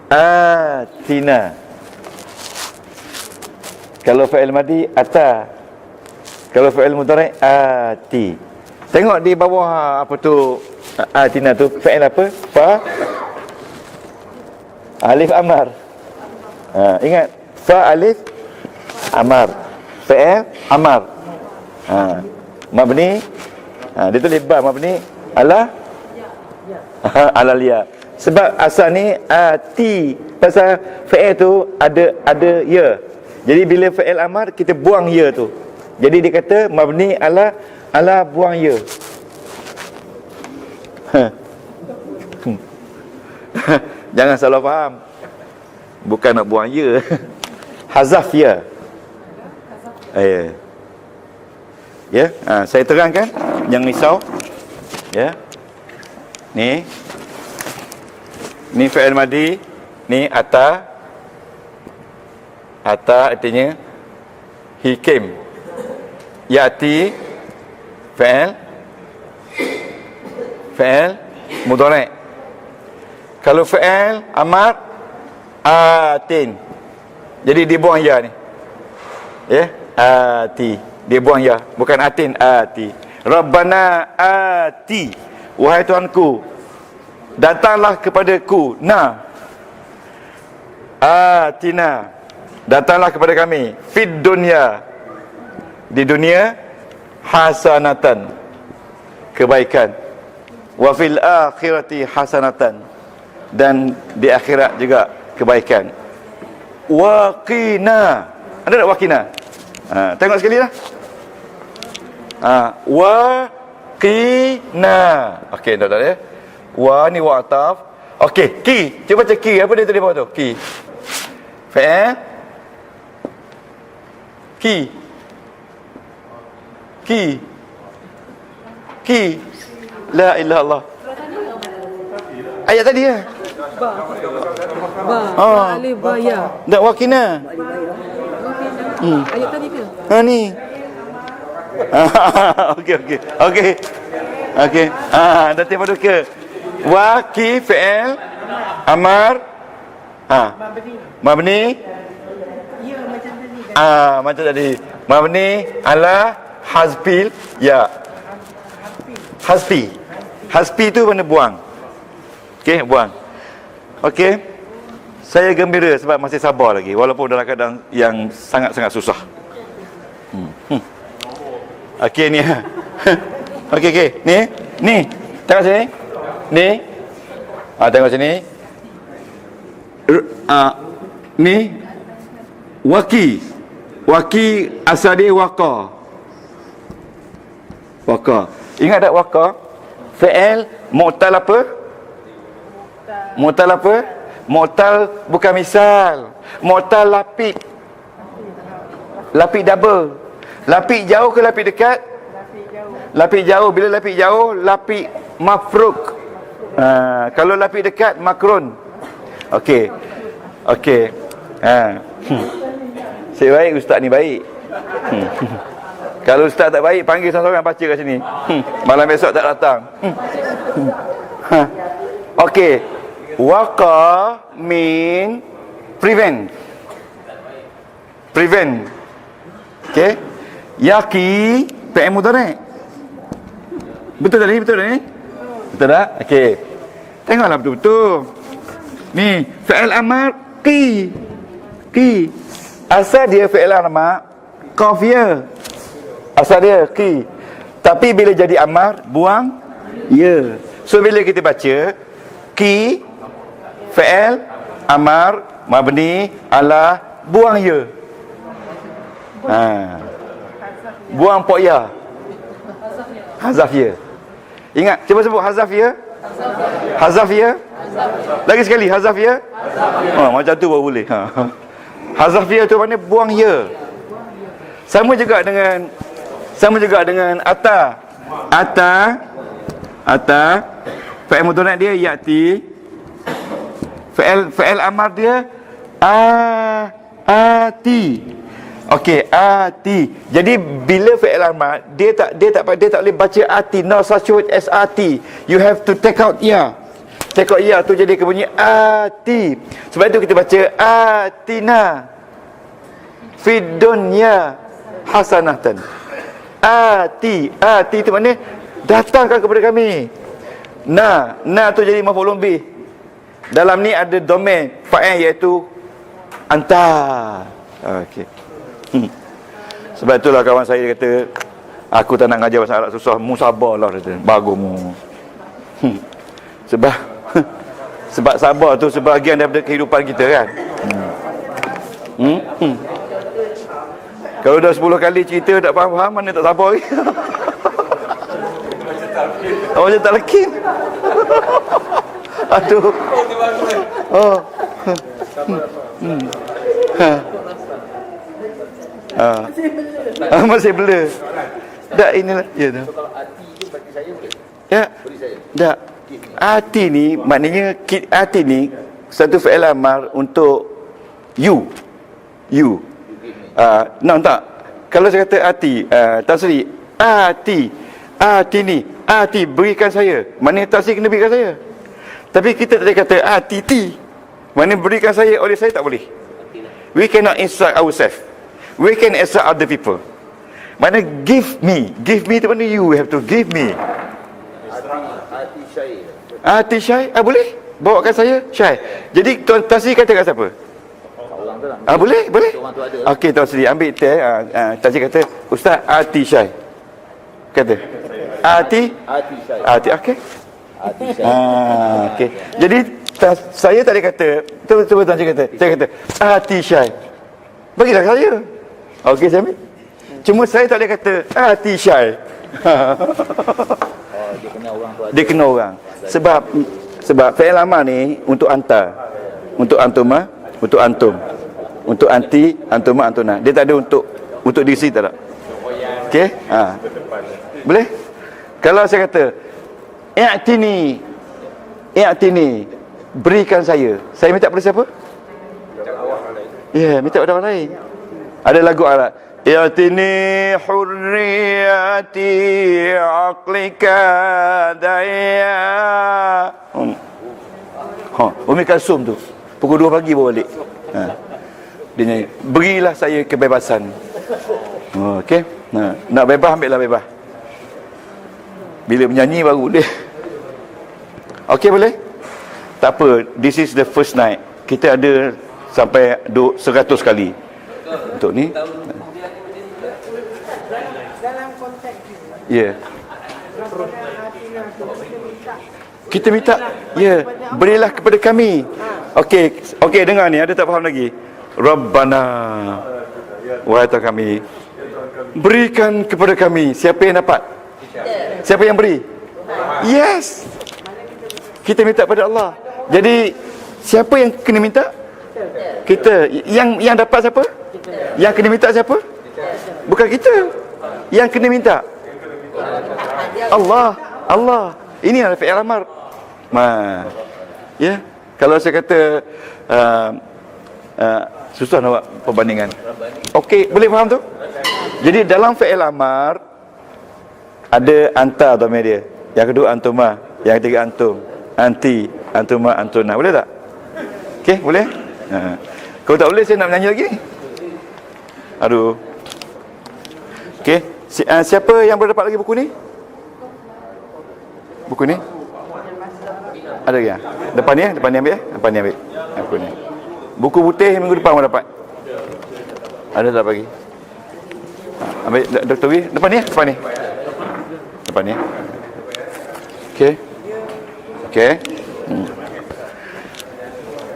Speaker 1: Atina. Kalau fa'il madi ata. Kalau fa'il mudhari ati. Tengok di bawah apa tu atina tu fa'il apa? Fa alif amar. Ingat, fa alif amar. Fa'il amar. Mabni. Dia tulis ba mabni ala ala liya. Sebab asal ni ati, pasal fa'il tu ada ya. Jadi bila fa'il amar kita buang ya tu. Jadi dia kata mabni ala buang ya. Jangan salah faham. Bukan nak buang ya. Hazaf ya. Ya, saya terangkan, jangan risau. Ya. Ni fa'il madi, ni ata artinya he came. Yati fa'il mudhari'. Kalau fa'il amar atin. Jadi dia buang ya ni. Ya, ati. Dia buang ya, bukan atin, ati. Rabbana ati. Wahai Tuhanku, datanglah kepadaku. Atina. Datanglah kepada kami. Fid dunya. Di dunia. hasanatan, kebaikan. Wa fil akhirati hasanatan, dan di akhirat juga kebaikan. Wa qina, ada tak wa qina? Tengok sekali lah. Wa qina. Okey, dah ya. Wa ni wa ataf. Okey, ki. Cuba baca ki. Apa dia tadi bawah tu? Ki. Fa'il. Ki. Ki. Ki. La ilaha illallah. Ayat tadi ya.
Speaker 4: Ba, alif, ba, ya.
Speaker 1: Tak wakina.
Speaker 4: Ayat tadi ke?
Speaker 1: Ni. Okey. Nanti pada ke waqi fi'il amar mabni
Speaker 4: Ya, macam tadi.
Speaker 1: macam tadi. Mabni ala hazfil ya. Hasbi tu mana buang. Okey, buang. Okey. Saya gembira sebab masih sabar lagi walaupun dalam keadaan yang sangat-sangat susah. Okey ni. Okey. Ni. Tengok sini. Ni. Tengok sini. Ni Waqi asal dia waqa. Ingat tak waqa? Fi'il mu'tal apa? Mu'tal bukan misal. Mu'tal lapik. Lapik double. Lapik jauh ke lapik dekat? Lapik jauh. Bila lapik jauh, lapik mafruk. Kalau lapik dekat, makrun. Okey. Saya baik, ustaz ni baik. Kalau ustaz tak baik, panggil seorang baca kat sini. Malam besok tak datang. Okey. Waqa mean prevent. Okey. Yaqi fi'il mudhari'. Betul tak ni? Betul tak? Okey. Tengoklah betul-betul. Ni fi'il amar qi. Asal dia fi'il amar qafiyah. Asal dia qi. Tapi bila jadi amar buang ya. So bila kita baca qi fi'il amar mabni ala buang ya. Buang pok ya. Hazaf ya. Ingat, cuba sebut hazaf ya. Lagi sekali hazaf ya. Macam tu baru boleh. Hazaf ya tu maknanya buang ya. Sama juga dengan ata. Fi'il mudhari' dia ya'ti. Fi'il amar dia ati. Okey, ati. Jadi bila fi'il amar dia tak boleh baca ati, no such word as ati. You have to take out ya. Take out ya tu jadi bunyi ati. Sebab itu kita baca atina fid dunya hasanatan. Ati tu maknanya datangkan kepada kami. Na tu jadi maf'ulun bih. Dalam ni ada domain fa'il iaitu anta. Okey. Sebab itulah kawan saya kata, aku tak nak ngajar bahasa Arab susah, mu sabarlah kata. Bagus mu. Sebab sabar tu sebahagian daripada kehidupan kita kan. Kalau dah 10 kali cerita tak faham, mana tak sabar lagi. Macam tak lekin. Aduh. Masih blur. Tak, inilah. Ya dah. Ya. Tak. Ati ni maknanya ati ni satu fi'il amar untuk you. No tak. Kalau saya kata ati, tasri ati ni, berikan saya. Maknanya tasri kena berikan saya. Tapi kita tak boleh kata ti. Maknanya berikan saya oleh saya tak boleh. We cannot instruct ourselves. We can instruct other people. Maknanya give me tu maknanya you have to give me. Ati syai, boleh? Bawakan saya syai. Jadi Tuan Tasri kata kat siapa? Boleh? Okey Tuan Tasri ambil teh. Tasri kata, Ustaz ati syai. Kata. Ati. Ati. Okey. Okey. Jadi saya tak ada kata. Cuba tuan kata. Saya kata Ati Syai. Bagilah saya. Okey saya ambil. Cuma saya tak boleh kata Ati Syai. Dia kena orang. Sebab fi'il amar ni untuk anta, untuk antuma, untuk antum, untuk anti, antuma, antuna. Dia tak ada untuk diri sendiri, tak ada. Okey? Boleh? Kalau saya kata i'tini, berikan saya minta pada siapa? Ya, minta pada orang lain. Ada lagu Arab, i'tini hurriyati aqlika daya. Umi Kalsum tu pukul 2 pagi baru balik. Dia nyanyi, berilah saya kebebasan. Okey. Nak bebas, ambillah bebas. Bila menyanyi baru dia. Okey, boleh? Tak apa, this is the first night. Kita ada sampai 100 kali untuk ni.
Speaker 4: Dalam konteks
Speaker 1: Ya. Kita minta, ya, berilah kepada kami. Okey, dengar ni, ada tak faham lagi? Rabbana, wahai Tuhan kami, berikan kepada kami. Siapa yang dapat? Siapa yang beri? Yes. Kita minta pada Allah. Jadi siapa yang kena minta? Kita. Yang dapat siapa? Yang kena minta siapa? Bukan kita. Yang kena minta Allah. Ini adalah fi'il amar. Ya. Kalau saya kata susah nak buat perbandingan. Okey, boleh faham tu? Jadi dalam fi'il amar ada anta dhamir dia. Yang kedua antuma, yang ketiga antum, anti, antuma, antuna. Boleh tak? Okey, boleh? Kalau tak boleh saya nak menyanyi lagi ni. Aduh. Okey, siapa yang boleh dapat lagi buku ni? Buku ni? Ada ke? Depan ni ambil. Depan ni ambil. Buku ni. Buku putih minggu depan mau dapat. Ada tak bagi? Ambil Dr. Wee. Depan ni. Depan ni. Okey.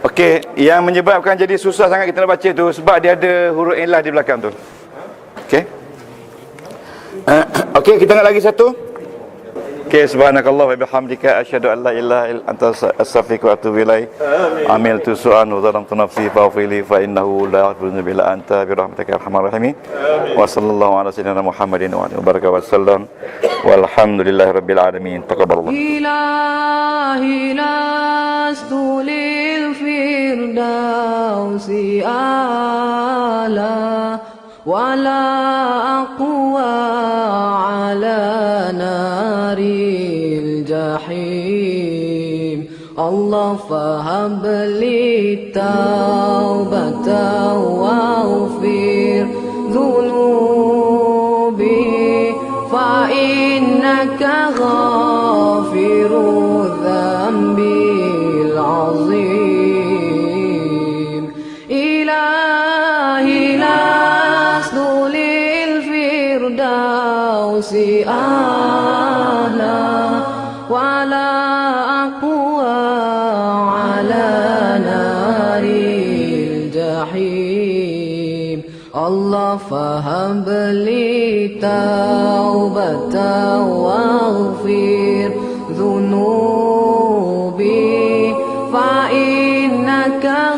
Speaker 1: Okey, yang menyebabkan jadi susah sangat kita nak baca tu sebab dia ada huruf illah di belakang tu. Okey. Okey, kita ingat lagi satu. Okey, subhanakallah wa bihamdika asyhadu an la ilaha illa anta astaghfiruka wa atubu ilaik. Amiltu su'an wa zalamtu nafsi faghfirli fa innahu la yaghfiru dhunuba illa anta bi rahmatika ya arhamar rahimin. Wa sallallahu ala sayyidina Muhammadin wa alihi wa baraka wa sallam. Walhamdulillahi rabbil alamin. Taqabbalallah.
Speaker 5: Ilahi lastu lil firdausi ala wala aqwa ala naril jahim. Allah fahabli taubata waghfir dhunubi fa innaka ghafiru dhanbil azim. Ilahi lastu lil firdausi ahla wala aqwa ala naril jahim. Allah fahabli taubata waghfir dhunubi fa innaka